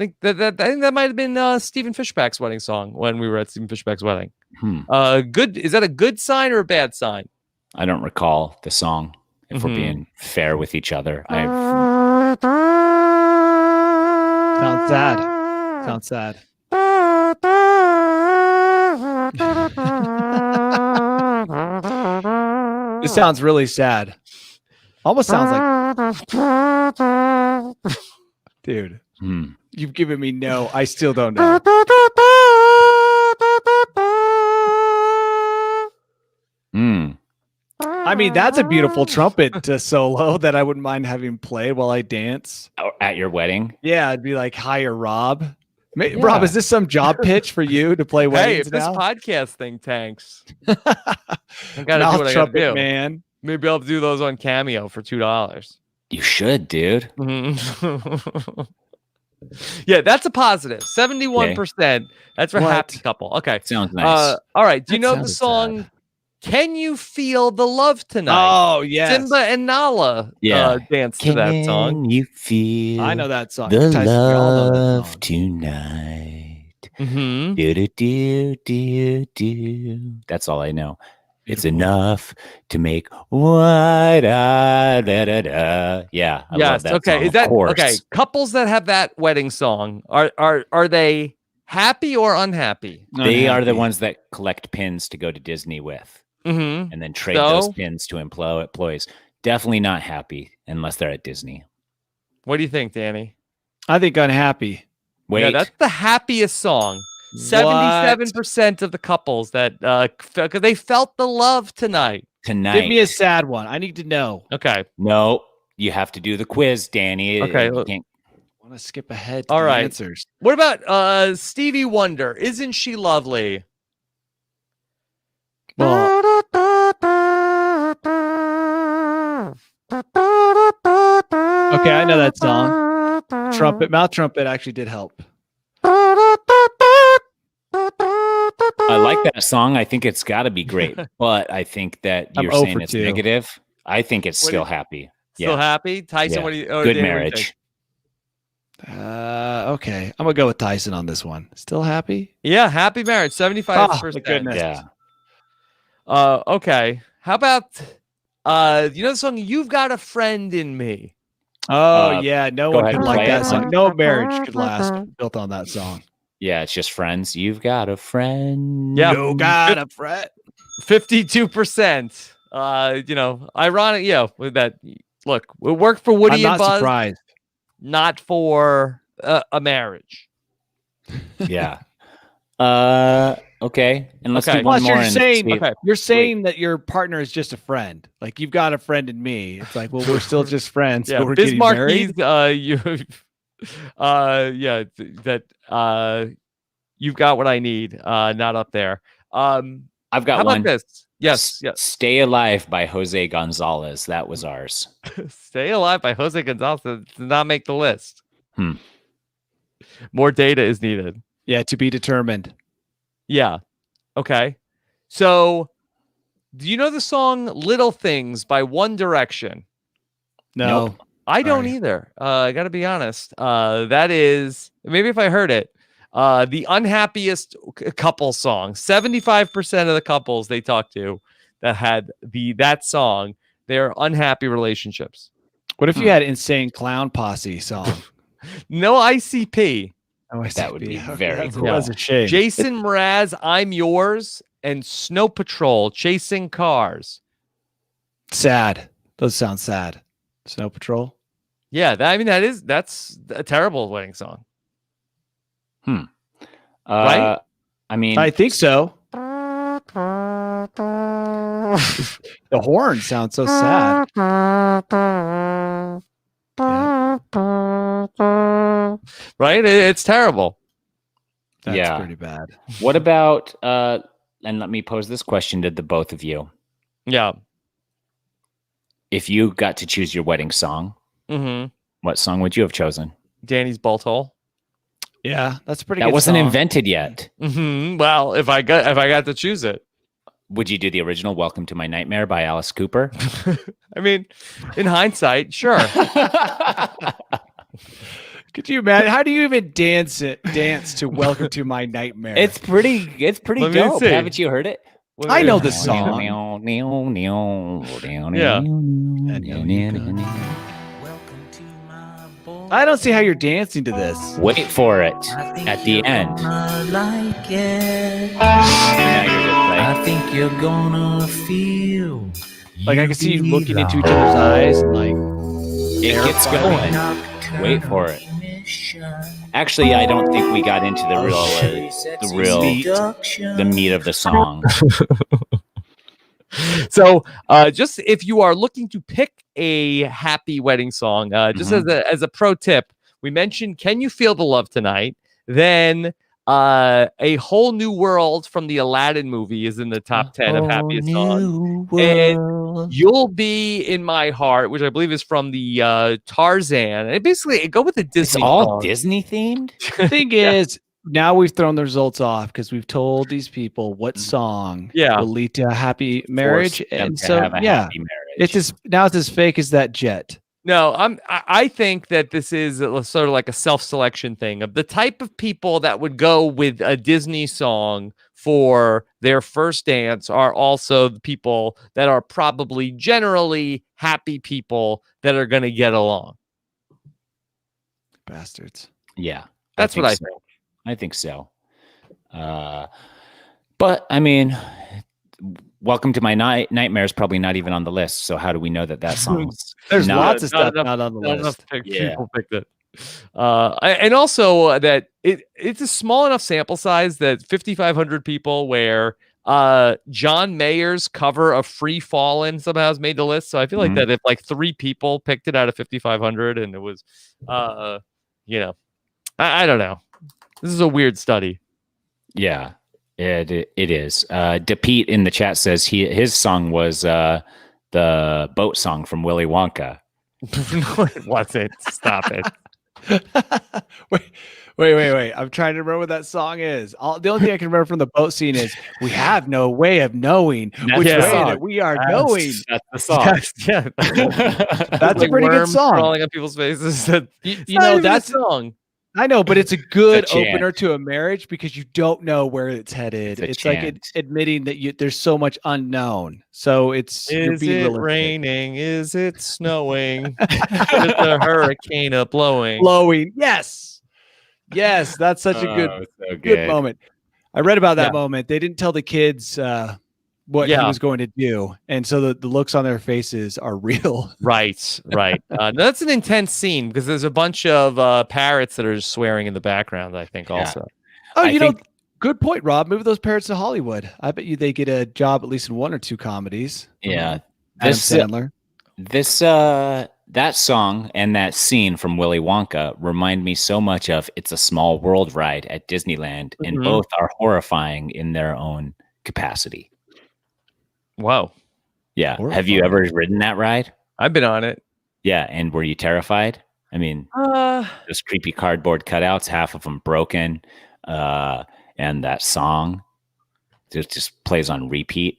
I think that might have been Stephen Fishback's wedding song when we were at Stephen Fishback's wedding. Good. Is that a good sign or a bad sign? I don't recall the song. If we're being fair with each other, Sounds sad. Sounds sad. This sounds really sad. Almost sounds like, dude. You've given me no. I still don't know. I mean, that's a beautiful trumpet solo that I wouldn't mind having played while I dance. At your wedding? Yeah, I'd be like, hire Rob. Rob, is this some job pitch for you to play weddings Hey, if now? this podcast thing tanks, I gotta Mouth do what I gotta trumpet, do. man. Maybe I'll do those on Cameo for $2. You should, dude. Yeah, that's a positive. 71%. That's for What? happy couple. Okay. Sounds nice. All right. Do you That know the sounded song sad. Can You Feel the Love Tonight? Oh, yes. Simba and Nala dance to that song. You feel I know that song. the Tyson, we all know that love song. tonight? Mm-hmm. Do. That's all I know. It's enough to make what da da da. Yeah. I love Yes. that Okay. song, Is of that course. okay? Couples that have that wedding song are they happy or unhappy? They are the Unhappy. ones that collect pins to go to Disney with Mm-hmm. and then trade those So? pins to employees. Definitely not happy unless they're at Disney. What do you think, Danny? I think unhappy. Wait, Yeah, that's the happiest song. 77% of the couples that because they felt the love tonight. tonight. Give me a sad one. I need to know. Okay. No, you have to do the quiz, Danny. Okay, You look. can't- I want to skip ahead to All the right. answers. What about Stevie Wonder? Isn't she lovely? Well, okay, I know that song. Trumpet, mouth trumpet actually did help. I like that song. I think it's got to be great, but I think that I'm you're 0 saying for it's 2. negative. I think it's What still do- happy. Still Yeah. happy? Tyson, Yeah. what do you Good Danny, what do you marriage. think? Okay, I'm gonna go with Tyson on this one. Still happy? Yeah, happy marriage, 75%. Oh, my goodness. Yeah. Okay. How about you know the song You've Got a Friend in Me? Oh yeah, no go one ahead could and like play that it. song. No marriage could last built on that song. Yeah, it's just friends. You've got a friend. Yeah. No God, a fret. 52%. You know, ironic, with that. Look, it worked for Woody I'm not and Buzz, surprised. not for a marriage. Yeah. Okay. And let's Okay. do one Plus, more. you're and saying see- Okay. you're saying that your partner is just a friend. Like you've got a friend in me. It's like, well, we're still just friends. Yeah, but we're getting Bismarck married. you you've got what I need. Not up there. I've How got about one. this? Yes, yes. Stay Alive by Jose Gonzalez. That was ours. Stay Alive by Jose Gonzalez did not make the list. Hmm. More data is needed. Yeah, to be determined. Yeah. Okay. So, do you know the song Little Things by One Direction? No. Nope. I don't Sorry. either. I got to be honest. That is, maybe if I heard it, the unhappiest couple song. 75% of the couples they talked to that had that song, they're unhappy relationships. What if you had Insane Clown Posse song? No ICP. Oh, I That would be see. very That's- cool. That's a shame. Jason Mraz, I'm Yours, and Snow Patrol, Chasing Cars. Sad. Those sound sad. Snow Patrol. Yeah, that's a terrible wedding song. Right? I mean, I think so. The horn sounds so sad. Right? It's terrible. That's Yeah. pretty bad. what about, and let me pose this question to the both of you. Yeah. If you got to choose your wedding song, Mm-hmm. what song would you have chosen? Danny's Bolt Hole. Yeah, that's a pretty That good wasn't song. invented yet. Mm-hmm. Well, if I got to choose it. Would you do the original "Welcome to My Nightmare" by Alice Cooper? I mean, in hindsight, sure. Could you imagine? How do you even dance to "Welcome to My Nightmare"? It's pretty Let me dope. see. Haven't you heard it? I know the song. Yeah. I don't see how you're dancing to this. Wait for it at the end. I think you're gonna feel Like I can see you looking into each other's eyes and like It gets going. Wait for it. Actually, I don't think we got into the meat of the song. So, just if you are looking to pick a happy wedding song, just as a pro tip, we mentioned "Can You Feel the Love Tonight?" Then, "A Whole New World" from the Aladdin movie is in the top 10 of happiest songs. And "You'll Be in My Heart," which I believe is from the Tarzan. And basically, go with the Disney. It's all song. Disney themed. The thing is, now we've thrown the results off because we've told these people what song will lead to a happy marriage, and so happy marriage. it's as fake as that jet. No, I think that this is sort of like a self-selection thing of the type of people that would go with a Disney song for their first dance are also the people that are probably generally happy people that are going to get along. Bastards. Yeah, that's what I think. I think so. But I mean, "Welcome to My Nightmare" is probably not even on the list. So how do we know that song's There's not, lots of stuff not on the list. People picked it. And also that it's a small enough sample size that 5,500 people where John Mayer's cover of "Free Fallin'" somehow has made the list. So I feel like that if like 3 people picked it out of 5,500 and it was, I don't know. This is a weird study. Yeah, it is. DePete in the chat says his song was the boat song from Willy Wonka. What's it? Stop it. Wait. I'm trying to remember what that song is. The only thing I can remember from the boat scene is "We have no way of knowing which way that we are going." That's the song. Yeah. That's a pretty good song. Crawling on people's faces. You know, that's a song. I know, but it's a good It's a opener to a marriage because you don't know where it's headed. It's like admitting that there's so much unknown. So it's is it raining? Is it snowing? Is the hurricane a blowing? Yes, that's such a good moment. I read about that moment. They didn't tell the kids what he was going to do, and so the looks on their faces are real. Right. That's an intense scene because there's a bunch of parrots that are just swearing in the background, I think, also. Oh, good point, Rob. Move those parrots to Hollywood. I bet you they get a job at least in 1 or 2 comedies. Yeah. Adam Sandler. That song and that scene from Willy Wonka remind me so much of "It's a Small World" ride at Disneyland, and both are horrifying in their own capacity. Wow. Yeah. Have you ever ridden that ride? I've been on it. Yeah. And were you terrified? I mean, those creepy cardboard cutouts, half of them broken, and that song just plays on repeat.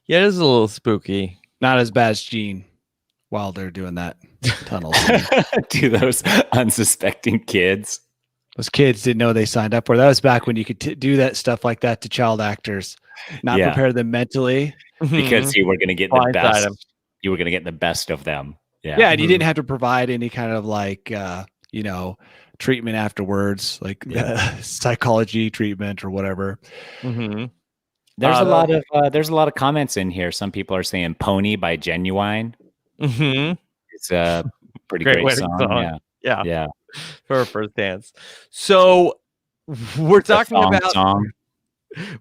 Yeah, it is a little spooky. Not as bad as Gene while they're doing that tunnel. To those unsuspecting kids. Those kids didn't know they signed up for. That was back when you could do that stuff like that to child actors, not prepare them mentally. Because you were going to get the best. You were going to get the best of them. Yeah. And you didn't have to provide any kind of like, treatment afterwards, like psychology treatment or whatever. There's a lot of comments in here. Some people are saying "Pony" by Genuine. It's a pretty great song. Yeah. For a first dance. So we're talking about song.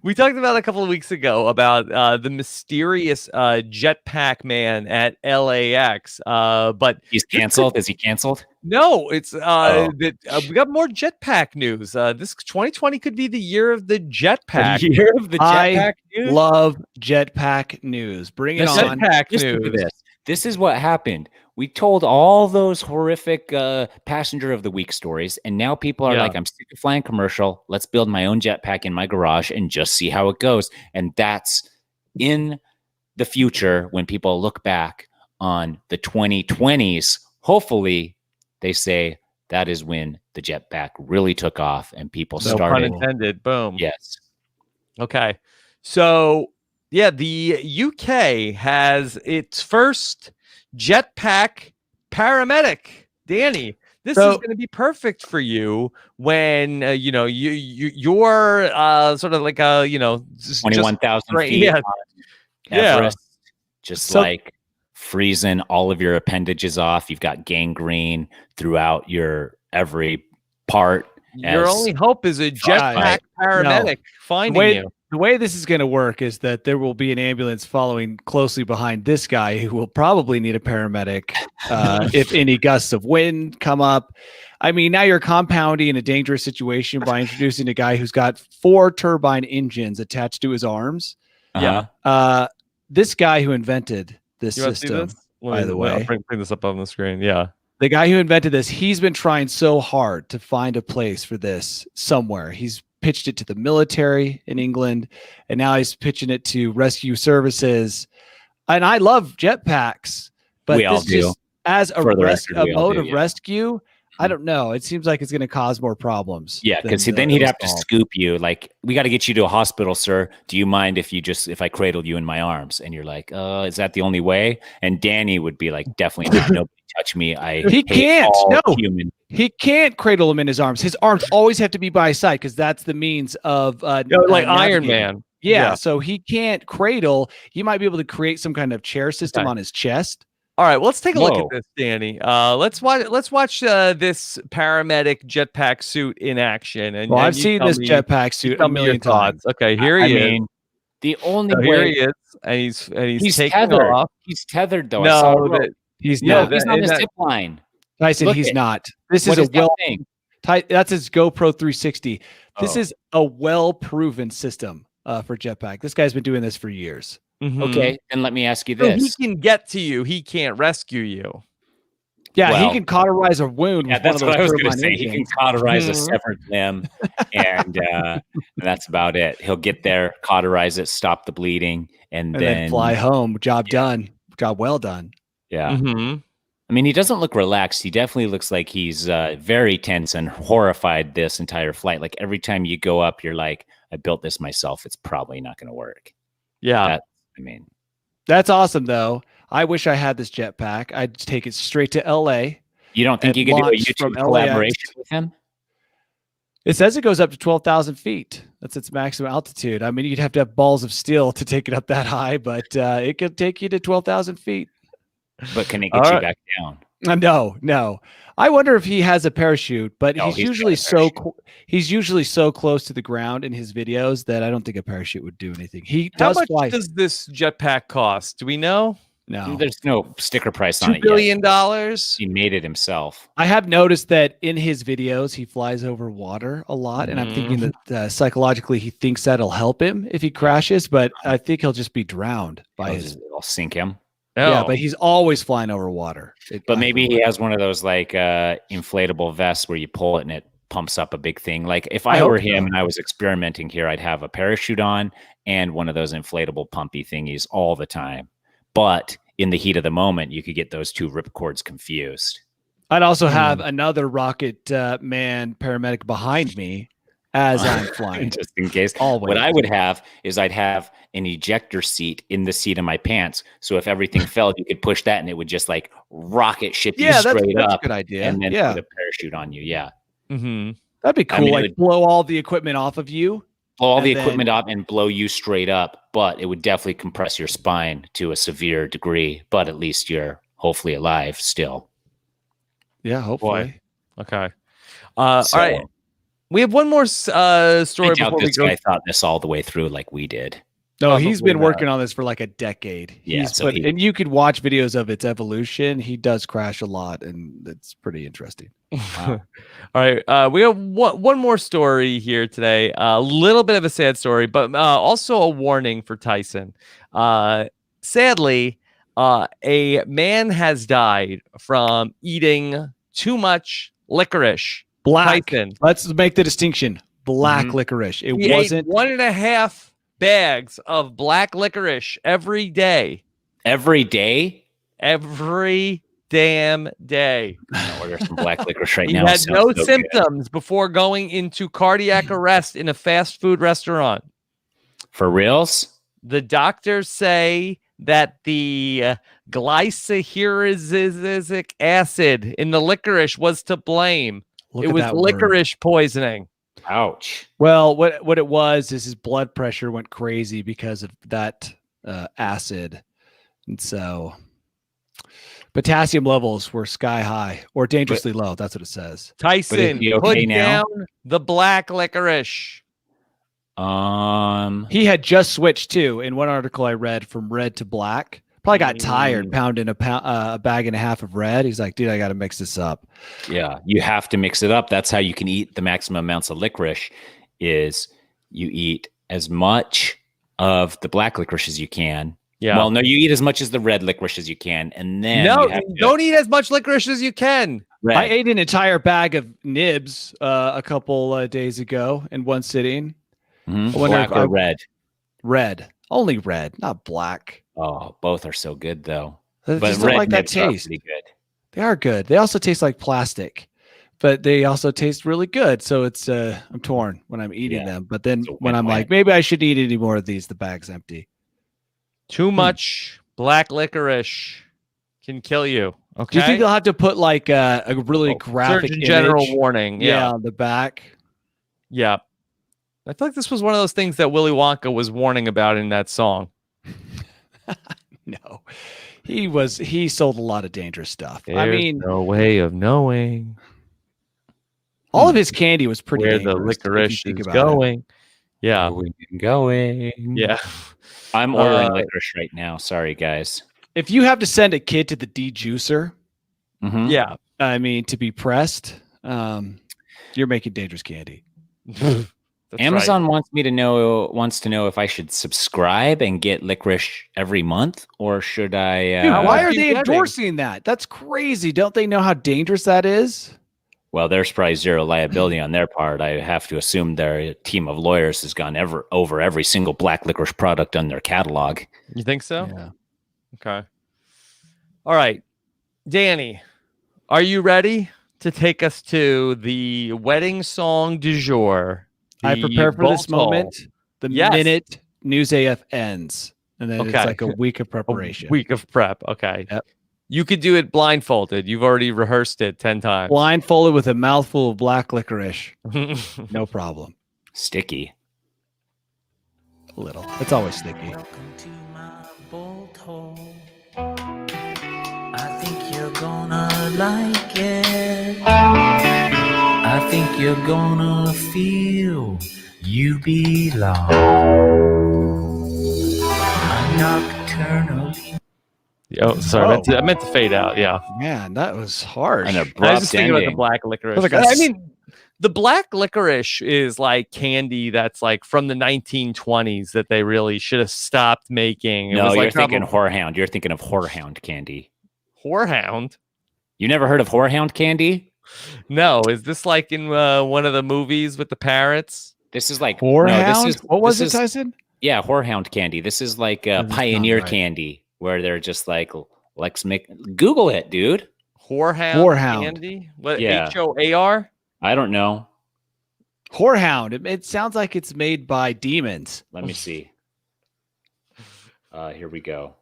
We talked about a couple of weeks ago about the mysterious jetpack man at LAX. But he's canceled. Is he canceled? No, it's that we got more jetpack news. This 2020 could be the year of the jetpack. The year of the jetpack news? Love jetpack news. Bring it on. Jetpack news. This is what happened. We told all those horrific passenger of the week stories, and now people are like, "I'm sick of flying commercial. Let's build my own jetpack in my garage and just see how it goes." And that's in the future, when people look back on the 2020s, hopefully they say that is when the jetpack really took off and people No pun started. intended. Boom. Yes. Okay. So, yeah, the UK has its first jetpack paramedic. Danny, this is going to be perfect for you when you're sort of like a 21,000 feet yeah. on Everest, just like freezing all of your appendages off. You've got gangrene throughout your every part. Your only hope is a jetpack paramedic finding you. The way this is going to work is that there will be an ambulance following closely behind this guy who will probably need a paramedic if any gusts of wind come up. I mean, now you're compounding a dangerous situation by introducing a guy who's got 4 turbine engines attached to his arms. Yeah. This guy who invented this system, by the way. I'll bring this up on the screen. Yeah. The guy who invented this, he's been trying so hard to find a place for this somewhere. He's pitched it to the military in England, and now he's pitching it to rescue services. And I love jetpacks, but this just as a mode of rescue, I don't know. It seems like it's going to cause more problems. Yeah, because then he'd have to scoop you. Like, we got to get you to a hospital, sir. Do you mind if I cradle you in my arms? And you're like, is that the only way? And Danny would be like, definitely not. Nobody touch me. He can't. Human. He can't cradle him in his arms. His arms always have to be by his side because that's the means of like Iron Man. Yeah, so he can't cradle. He might be able to create some kind of chair system on his chest. All right, well, let's take a look at this, Danny. Let's watch this paramedic jetpack suit in action. And I've seen this jetpack suit a million times. Okay, here he is. The only way here he is, and he's taking tethered. off. He's tethered though. No, he's not. He's on the zip line. Tyson, he's not. This is that's his GoPro 360. This is a well-proven system for jetpack. This guy's been doing this for years. Mm-hmm. Okay, then let me ask you this. So he can get to you. He can't rescue you. Yeah, he can cauterize a wound. Yeah, that's what I was going to say. He can cauterize a severed limb, and that's about it. He'll get there, cauterize it, stop the bleeding, and then fly home. Job done. Job well done. Yeah. Mm-hmm. I mean, he doesn't look relaxed. He definitely looks like he's very tense and horrified this entire flight. Like, every time you go up, you're like, I built this myself. It's probably not going to work. Yeah. That's awesome, though. I wish I had this jetpack. I'd take it straight to LA. You don't think you could do a YouTube collaboration with him? It says it goes up to 12,000 feet. That's its maximum altitude. I mean, you'd have to have balls of steel to take it up that high, but it could take you to 12,000 feet. But can it get you back down? No. I wonder if he has a parachute, but he's usually so close to the ground in his videos that I don't think a parachute would do anything. How much does this jetpack cost? Do we know? No, there's no sticker price on it. $2 billion. He made it himself. I have noticed that in his videos he flies over water a lot, and I'm thinking that psychologically he thinks that'll help him if he crashes, but I think he'll just be drowned by it'll sink him. Yeah, but he's always flying over water. But maybe he has one of those like inflatable vests where you pull it and it pumps up a big thing. Like, if I were him and I was experimenting here, I'd have a parachute on and one of those inflatable pumpy thingies all the time. But in the heat of the moment, you could get those two ripcords confused. I'd also have another rocket man paramedic behind me as I'm flying. Just in case. Always. What I would have is I'd have an ejector seat in the seat of my pants. So if everything fell, you could push that and it would just like rocket ship you straight up. That's a good idea. And then put a parachute on you. Yeah. Mm-hmm. That'd be cool. I mean, like blow all the equipment off of you. Blow all the equipment up and blow you straight up. But it would definitely compress your spine to a severe degree. But at least you're hopefully alive still. Yeah, hopefully. Boy. Okay. All right. We have one more story. I doubt this guy thought this all the way through like we did. No, he's been working on this for like a decade. Yeah, and you could watch videos of its evolution. He does crash a lot, and it's pretty interesting. Wow. All right, we have one more story here today. A little bit of a sad story, but also a warning for Tyson. Sadly, a man has died from eating too much licorice. Black. Tyson. Let's make the distinction. Black licorice. It wasn't ate 1.5 bags of black licorice every day. Every day? Every damn day. I'm gonna order some black licorice right He now. had Sounds no so good. symptoms before going into cardiac arrest in a fast food restaurant. For reals? The doctors say that the glyceric acid in the licorice was to blame. Look It at was that word. licorice poisoning. Ouch. Well, what it was is his blood pressure went crazy because of that acid, and so potassium levels were sky high or dangerously low. That's what it says. Tyson, he put okay now? down the black licorice. He had just switched too. In one article I read, from red to black. Probably got tired pounding a bag and a half of red. He's like, dude, I got to mix this up. Yeah, you have to mix it up. That's how you can eat the maximum amounts of licorice. Is you eat as much of the black licorice as you can. Yeah. Well, no, you eat as much as the red licorice as you can, and then No, you have to- don't eat as much licorice as you can. red. I ate an entire bag of nibs a couple days ago in one sitting. Mhm. I wonder Black if or I- red. Red, only red, not black. Oh, both are so good though. I But just don't red like that nibs are taste. pretty good. They are good. They also taste like plastic, but they also taste really good. So it's I'm torn when I'm eating Yeah, them. But then it's a when I'm win-win. like, maybe I should eat any more of these, the bag's empty. Too much black licorice can kill you. Okay. Do you think they'll have to put like a really graphic Surgeon General image? warning. Yeah, Yeah. on the back. Yeah. I feel like this was one of those things that Willy Wonka was warning about in that song. No, he sold a lot of dangerous stuff. I There's mean, no way of knowing all of his candy was pretty where the dangerous, if you licorice think is about it. going. Yeah. Going. Yeah. I'm ordering Uh, licorice right now. Sorry, guys. If you have to send a kid to the dejuicer, Mhm. Yeah. I mean, to be pressed, you're making dangerous candy. That's Amazon wants to know if I should subscribe and get licorice every month, or should I? Dude, How why much are are you they getting? endorsing that? That's crazy. Don't they know how dangerous that is? Well, there's probably zero liability on their part. I have to assume their team of lawyers has gone over every single black licorice product on their catalog. You think so? Yeah. Okay. All right. Danny, are you ready to take us to the wedding song du jour? I The prepare for this Voltol. moment the Yes. minute News AF ends. And then Okay. it's like a week of A preparation. week of prep. Okay. Yep. You could do it blindfolded. You've already rehearsed it 10 times. Blindfolded with a mouthful of black licorice. No problem. Sticky. A little. It's always sticky. Welcome to my bolt hole. I think you're gonna like it. I think you're gonna feel you belong. I'm nocturnally. Oh, sorry. I meant to fade out. Yeah. Man, that was harsh. An I was abrupt just thinking about the ending. black licorice. Feels like a I s- mean, the black licorice is like candy that's like from the 1920s that they really should have stopped making. It No, was you're like thinking probably- whorehound. You're thinking of whorehound candy. Whorehound. You never heard of whorehound candy? No, is this like in one of the movies with the parrots? This is like Whorehound? No, this is What was this it, is- Tyson? Yeah, whorehound candy. This is like That does pioneer sound right. candy, where they're just like, let's make. Google it, dude. Whorehound candy? What? Yeah. HOAR? I don't know. Whorehound. It sounds like it's made by demons. Let me see. Here we go.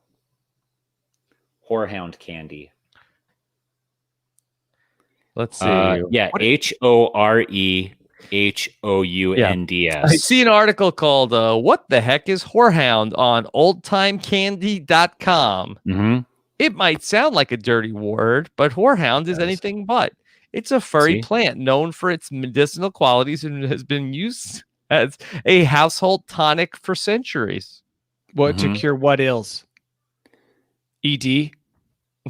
Whorehound candy. Let's see. Yeah, What- HOREHOUNDS. I see an article called What the Heck is Whorehound on oldtimecandy.com. Mm-hmm. It might sound like a dirty word, but whorehound is Yes. anything but. It's a furry See? plant known for its medicinal qualities and has been used as a household tonic for centuries. What Mhm. to cure what ills? ED?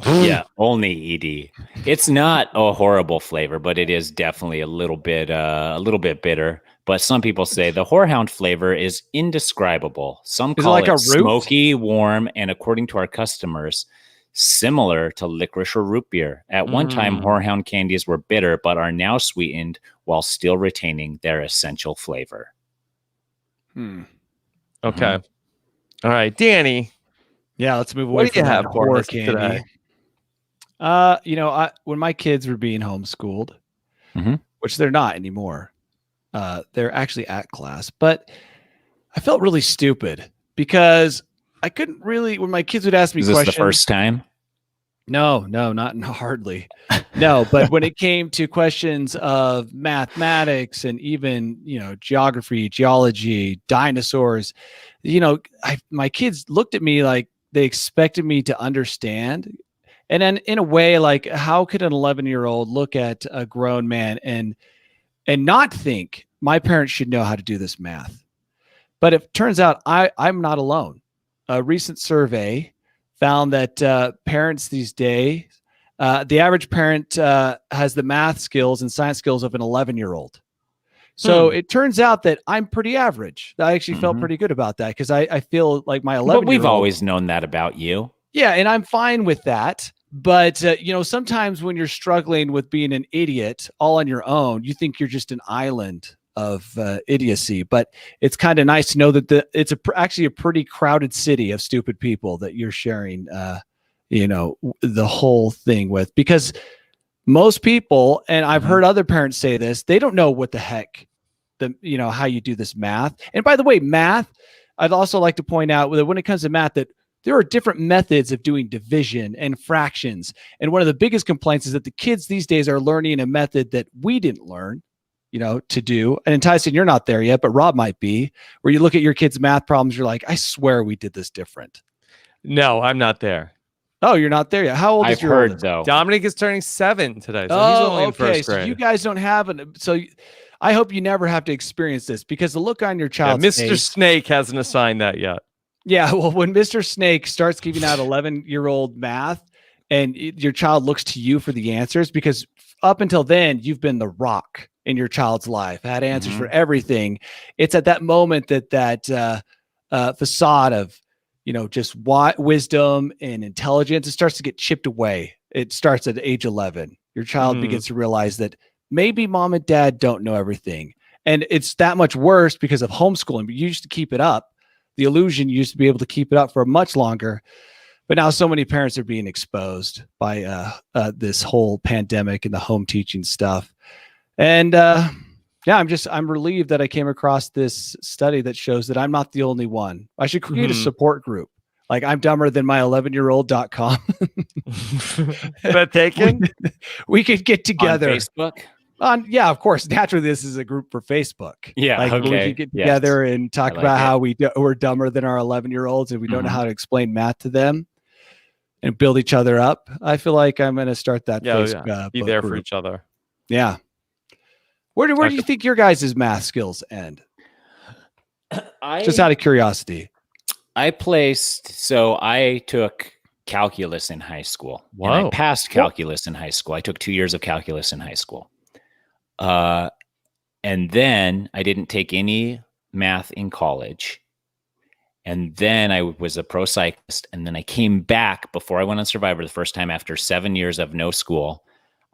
Yeah, only ED. It's not a horrible flavor, but it is definitely a little bit bitter. But some people say the whorehound flavor is indescribable. Some Is it call like it a root? smoky, warm, and according to our customers, similar to licorice or root beer. At one time, Mm. whorehound candies were bitter, but are now sweetened while still retaining their essential flavor. Okay. All right, Danny. Yeah, let's move What away do you from that have for horror us candy. today? When my kids were being homeschooled, Mhm. which they're not anymore, they're actually at class, but I felt really stupid because I couldn't really, when my kids would ask me Is this questions. the first time? No, not hardly. No, but when it came to questions of mathematics and even, geography, geology, dinosaurs, my kids looked at me like they expected me to understand. And then in a way, like, how could an 11-year-old look at a grown man and not think my parents should know how to do this math? But it turns out I'm not alone. A recent survey found that parents these days, the average parent has the math skills and science skills of an 11-year-old. So it turns out that I'm pretty average. I actually felt Mhm. pretty good about that because I feel like my 11-year-old. But we've always known that about you. Yeah, and I'm fine with that. But sometimes when you're struggling with being an idiot all on your own, you think you're just an island of idiocy. But it's kind of nice to know that it's actually a pretty crowded city of stupid people that you're sharing, the whole thing with. Because most people, and I've heard other parents say this, they don't know what the heck how you do this math. And by the way, math, I'd also like to point out that when it comes to math, that there are different methods of doing division and fractions. And one of the biggest complaints is that the kids these days are learning a method that we didn't learn, to do. And Tyson, you're not there yet, but Rob might be, where you look at your kids' math problems, you're like, I swear we did this different. No, I'm not there. Oh, you're not there yet. How old is I've your heard oldest? though. Dominic is turning 7 today, so he's only in first grade. So you guys don't have I hope you never have to experience this, because the look on your child's Mr. face. Snake hasn't assigned that yet. Yeah, well, when Mr. Snake starts giving out 11-year-old math and your child looks to you for the answers, because up until then, you've been the rock in your child's life, had answers for everything. It's at that moment that facade of, just wisdom and intelligence, it starts to get chipped away. It starts at age 11. Your child begins to realize that maybe mom and dad don't know everything. And it's that much worse because of homeschooling. But you used to keep it up. The illusion used to be able to keep it up for much longer. But now so many parents are being exposed by this whole pandemic and the home teaching stuff. And I'm relieved that I came across this study that shows that I'm not the only one. I should create a support group. Like, I'm dumber than my 11-year-old.com. But taken? We could get together On Facebook. Yeah, of course. Naturally, this is a group for Facebook. Yeah, like, we okay. could get Yes. together and talk I like about it. how we're dumber than our 11-year-olds and we don't know how to explain math to them and build each other up. I feel like I'm going to start that Facebook Be there group. for each other. Yeah. Where do you think your guys' math skills end? Just out of curiosity. I took calculus in high school. And Wow. I passed calculus in high school. I took 2 years of calculus in high school. And then I didn't take any math in college. And then I was a pro cyclist. And then I came back before I went on Survivor the first time after 7 years of no school.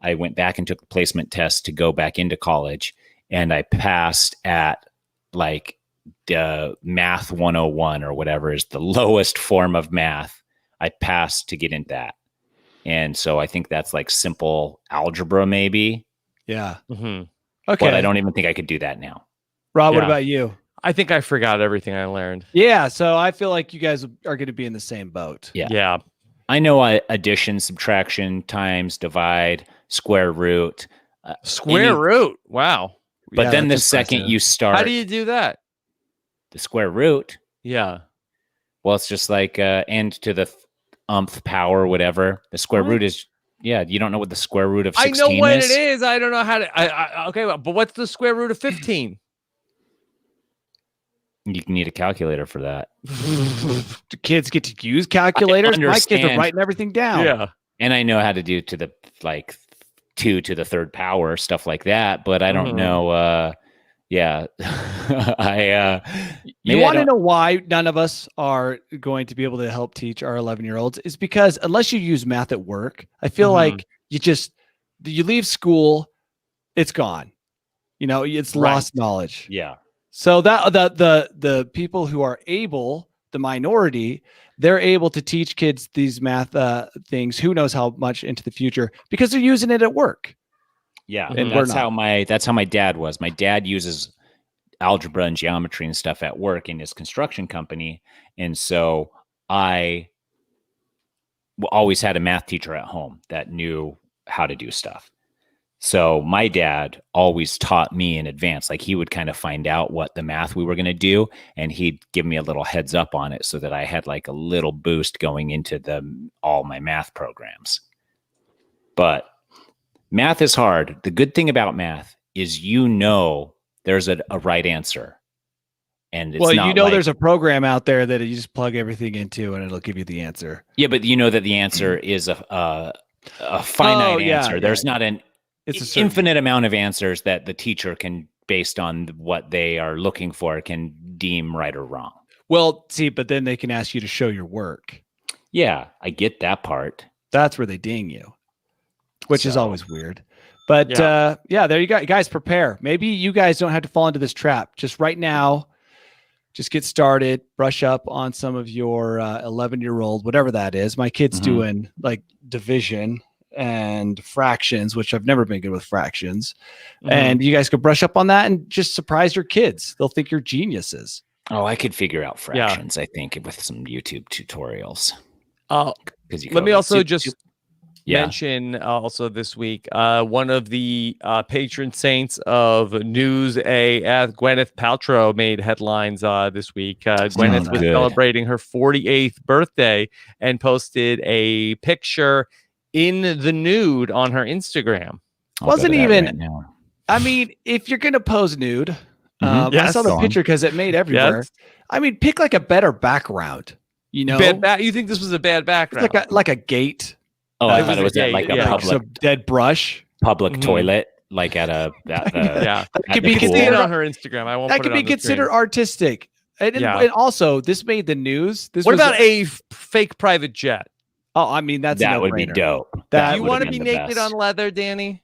I went back and took the placement test to go back into college. And I passed at like the math 101 or whatever is the lowest form of math. I passed to get into that. And so I think that's like simple algebra, maybe. Yeah. Mm-hmm. Okay. But I don't even think I could do that now. Rob, what Yeah. about you? I think I forgot everything I learned. Yeah. So I feel like you guys are going to be in the same boat. Yeah. Yeah. I know addition, subtraction, times, divide, square root. Square root. Wow. But Yeah, then the that's second impressive. you start How do you do that? the square root, Yeah. well, it's just like n to the umph power, whatever. The square root is, you don't know what the square root of 16 I know what is? it is. I don't know how to. Okay, but what's the square root of 15? You need a calculator for that. Do kids get to use calculators? My kids are understand. writing everything down. Yeah. And I know how to do to the like 2 to the third power, stuff like that, but I don't know. You want to know why none of us are going to be able to help teach our 11-year-olds? Is because unless you use math at work, I feel like you leave school, it's gone. It's lost knowledge. Yeah. So that the people who are able, the minority, they're able to teach kids these math things. Who knows how much into the future because they're using it at work. Yeah, And that's we're how my dad was. My dad uses algebra and geometry and stuff at work in his construction company, and so I always had a math teacher at home that knew how to do stuff. So my dad always taught me in advance. Like he would kind of find out what the math we were going to do, and he'd give me a little heads up on it so that I had like a little boost going into all my math programs. But math is hard. The good thing about math is there's a right answer. And it's not there's a program out there that you just plug everything into and it'll give you the answer. Yeah, but you know that the answer is a finite answer. There's not an infinite amount of answers that the teacher can, based on what they are looking for, can deem right or wrong. Well, see, but then they can ask you to show your work. Yeah, I get that part. That's where they ding you, which is always weird. But there you go. Guys, prepare. Maybe you guys don't have to fall into this trap. Just right now, just get started, brush up on some of your 11-year-old, whatever that is. My kid's doing like division and fractions, which I've never been good with fractions. And you guys could brush up on that and just surprise your kids. They'll think you're geniuses. Oh, I could figure out fractions, I think, with some YouTube tutorials. Let me also just mention also this week, one of the patron saints of News AF, Gwyneth Paltrow, made headlines this week. Gwyneth was celebrating her 48th birthday and posted a picture in the nude on her Instagram. Wasn't even, I mean, if you're going to pose nude, I saw the picture because it made everywhere. Yes. I mean, pick like a better background, you know? You think this was a bad background? Like a gate. Oh, I thought it was at like a public dead brush, public toilet, like at a that could be considered on her Instagram. I won't. That could be considered artistic. And also, this made the news. What about a fake private jet? Oh, I mean, that would be dope. Do you want to be naked on leather, Danny?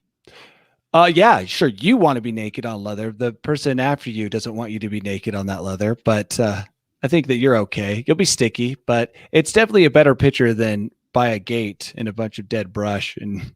Yeah, sure. You want to be naked on leather. The person after you doesn't want you to be naked on that leather, but I think that you're okay. You'll be sticky, but it's definitely a better picture than by a gate and a bunch of dead brush. And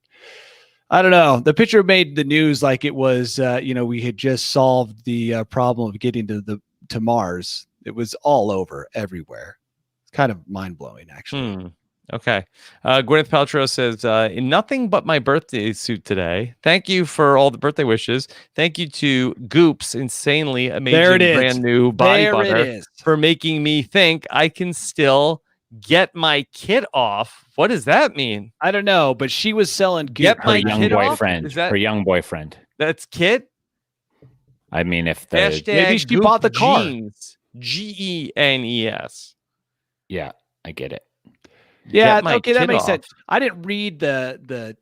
I don't know. The picture made the news like it was, we had just solved the problem of getting to Mars. It was all over everywhere. It's kind of mind blowing, actually. Okay. Gwyneth Paltrow says, in nothing but my birthday suit today. Thank you for all the birthday wishes. Thank you to Goop's insanely amazing brand new body butter for making me think I can still get my kid off. What does that mean? I don't know, but she was selling Goop. Her young boyfriend. Her young boyfriend. That's Kit? I mean, if maybe she bought the car. Jeans. GENES. Yeah, I get it. Yeah, okay, that makes sense. I didn't read the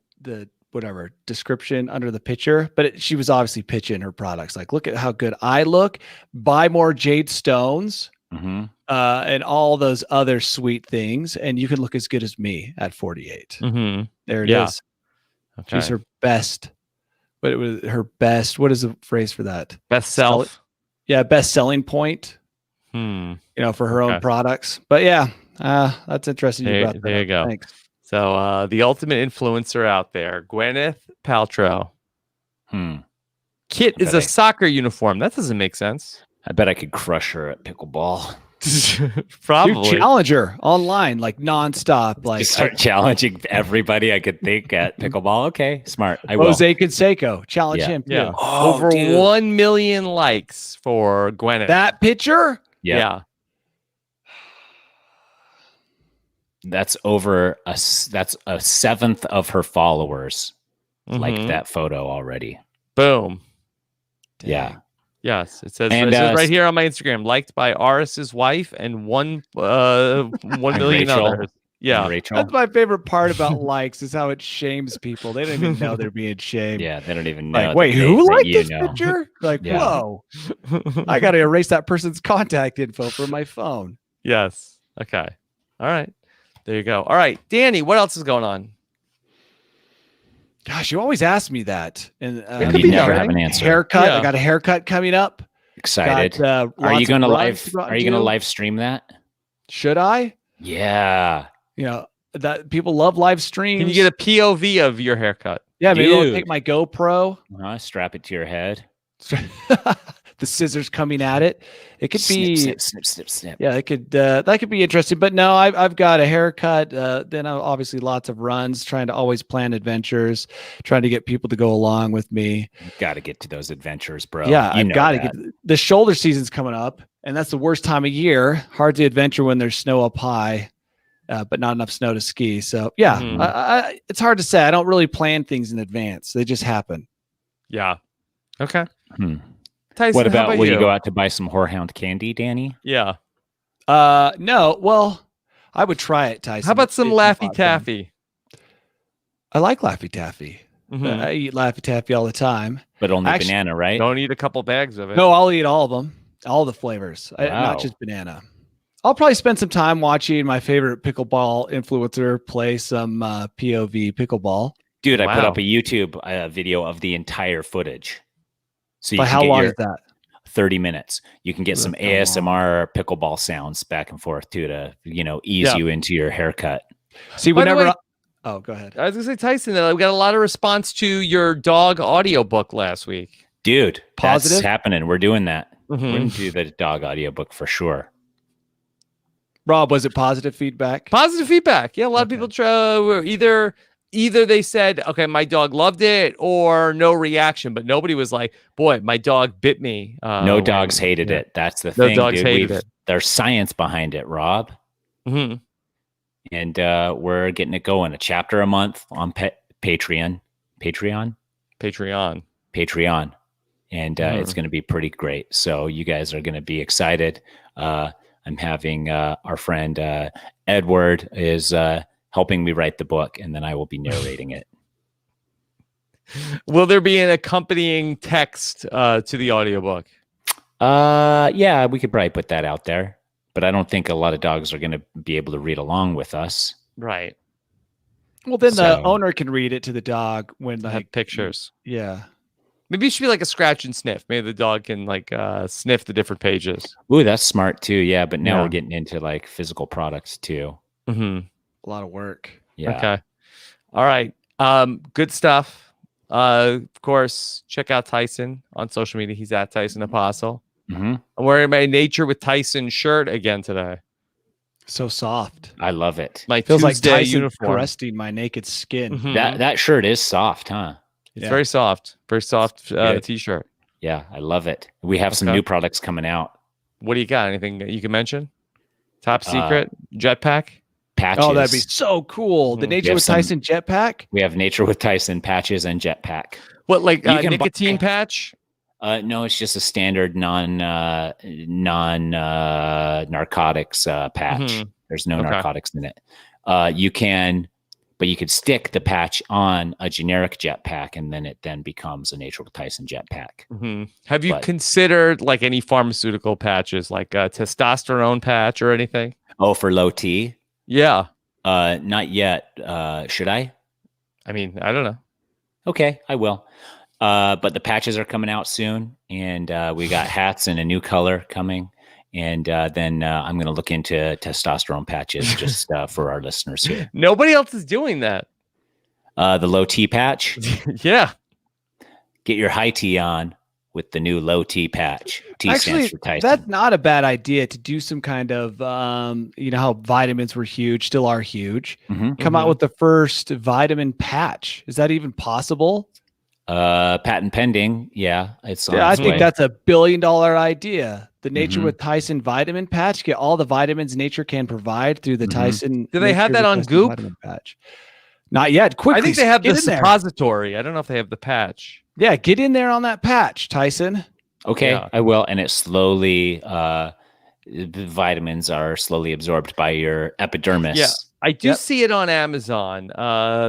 whatever description under the picture, but she was obviously pitching her products. Like, look at how good I look. Buy more jade stones, and all those other sweet things, and you can look as good as me at 48. There it is. Okay. She's her best. But it was her best. What is the phrase for that? Best self. Yeah, best selling point. For her own products. But yeah. That's interesting. There you go. Thanks. So the ultimate influencer out there, Gwyneth Paltrow. Kit is a soccer uniform. That doesn't make sense. I bet I could crush her at pickleball. Probably. Dude, challenge her online, like nonstop. Like start challenging everybody I could think at pickleball. Okay, smart. I will. Jose Canseco, challenge him. Yeah. Over 1 million likes for Gwyneth. That picture. Yeah. That's a seventh of her followers like that photo already. Boom. Dang. Yeah. Yes. It says right here on my Instagram, liked by Aris's wife and 1 million others. Yeah. Rachel. That's my favorite part about likes is how it shames people. They don't even know they're being shamed. Yeah, they don't even know. Like, wait, who liked this picture? Like, whoa. I got to erase that person's contact info from my phone. Yes. Okay. All right. There you go. All right, Danny, what else is going on? Gosh, you always ask me that. And you never have an answer. Haircut. Yeah. I got a haircut coming up. Excited. Are lots you of going to runs go out Are and you going to do. live stream that? Should I? Yeah, You know, that people love live streams. Can you get a POV of your haircut? Yeah, maybe I'll Dude. take my GoPro. Strap it to your head. The scissors coming at it. It could be Snip, snip, snip, snip, snip. Yeah, it could that could be interesting. But no, I've got a haircut. Then obviously lots of runs, trying to always plan adventures, trying to get people to go along with me. You got to get to those adventures, bro. Yeah, You I've know got to that. get the shoulder season's coming up, and that's the worst time of year. Hard to adventure when there's snow up high, but not enough snow to ski. So yeah, Mhm. it's hard to say. I don't really plan things in advance; they just happen. Yeah. Okay. Hmm. Tyson, What how about will you you go out to buy some Whorehound candy, Danny? Yeah. No, well, I would try it, Tyson. How about some if you Laffy bought them. Taffy? I like Laffy Taffy. Mhm. I eat Laffy Taffy all the time. But only Actually, banana, right? Don't eat a couple bags of it. No, I'll eat all of them, all the flavors, Wow. not just banana. I'll probably spend some time watching my favorite pickleball influencer play some POV pickleball. Dude, I put Wow. up a YouTube video of the entire footage. So you But can how get long your is that? 30 minutes. You can get some That's not long. ASMR pickleball sounds back and forth too to, ease Yeah. you into your haircut. See, By the whenever. way- Oh, go ahead. I was gonna say, Tyson, we got a lot of response to your dog audiobook last week. Dude, Positive? that's happening. We're doing that. We're Mhm. going to do the dog audiobook for sure. Rob, was it positive feedback? Positive feedback. Yeah, a lot of Okay. people were either they said, okay, my dog loved it, or no reaction, but nobody was like, boy, my dog bit me. No dogs hated yeah. it. That's the No thing, dogs dude. hated it. There's science behind it, Rob. Mhm. And we're getting it going. A chapter a month on Patreon. Patreon. And it's going to be pretty great. So you guys are going to be excited. I'm having our friend Edward is helping me write the book, and then I will be narrating it. Will there be an accompanying text to the audiobook? Yeah, we could probably put that out there, but I don't think a lot of dogs are going to be able to read along with us. Right. Well, then the So- owner can read it to the dog when Have like pictures. yeah. Maybe it should be like a scratch and sniff. Maybe the dog can like sniff the different pages. Ooh, that's smart too. Yeah, but now Yeah. we're getting into like physical products too. Mm-hmm. A lot of work. Yeah. Okay. All right. Good stuff. Of course, check out Tyson on social media. He's at Tyson Apostle. Mhm. I'm wearing my Nature with Tyson shirt again today. So soft. I love it. My Feels like Tuesday Tyson uniform. caressing my naked skin. Mhm. That shirt is soft, huh? It's Yeah. very soft. Very soft Good. t-shirt. Yeah, I love it. We have some Okay. new products coming out. What do you got? Anything that you can mention? Top secret? Jetpack? Patches. Oh, that'd be so cool. The Mhm. Nature We have with some- Tyson jetpack. We have Nature with Tyson patches and Jetpack. What, like You can nicotine buy- patch? No, it's just a standard non narcotics patch. Mhm. There's no Okay. narcotics in it. You could stick the patch on a generic jetpack, and then it then becomes a Nature with Tyson jetpack. Mhm. Have you But- considered like any pharmaceutical patches, like a testosterone patch or anything? Oh, for low T? Yeah. Not yet. Should I? I mean, I don't know. Okay, I will. But the patches are coming out soon, and we got hats in a new color coming. And then I'm going to look into testosterone patches just for our listeners here. Nobody else is doing that. The low T patch. Yeah. Get your high T on with the new low T patch. T Actually, stands for Tyson. that's not a bad idea to do some kind of, you know how vitamins were huge, still are huge. Mhm. Come out with the first vitamin patch. Is that even possible? Patent pending. Yeah, it's on Yeah, I its think way. that's a $1 billion idea. The Nature Mhm. with Tyson vitamin patch, get all the vitamins nature can provide through the Mhm. Tyson. Do they have Nature that with on Tyson Goop? vitamin patch. Not yet. Quickly, I think they have the get in there. suppository. I don't know if they have the patch. Yeah, get in there on that patch, Tyson. Okay, Yeah. I will. And it slowly, the vitamins are slowly absorbed by your epidermis. Yeah. I do Yep. see it on Amazon.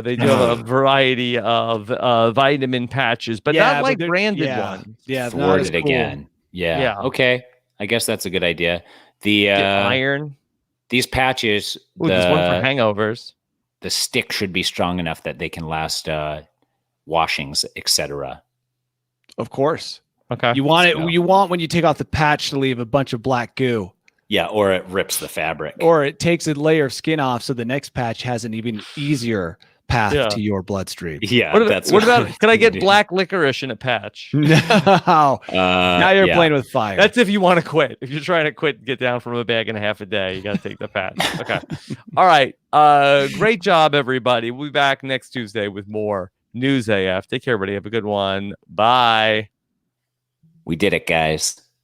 They do have a variety of vitamin patches, but Yeah, not but like they're- branded yeah. ones. Yeah, not Forward as it cool. again. Yeah. Yeah. Okay. I guess that's a good idea. The Get iron. these patches, Ooh, there's one for hangovers. the stick should be strong enough that they can last washings, etc. Of course. Okay. You want it. So- You want when you take off the patch to leave a bunch of black goo, Yeah, or it rips the fabric. or it takes a layer of skin off, so the next patch has an even easier path Yeah. to your bloodstream. Yeah, What, that's what about? Can I get do. black licorice in a patch? No, now you're yeah. playing with fire. That's if you want to quit. If you're trying to quit, get down from a bag and a half a day, you got to take the patch. Okay. All right. Great job, everybody. We'll be back next Tuesday with more News AF. Take care, everybody. Have a good one. Bye. We did it, guys.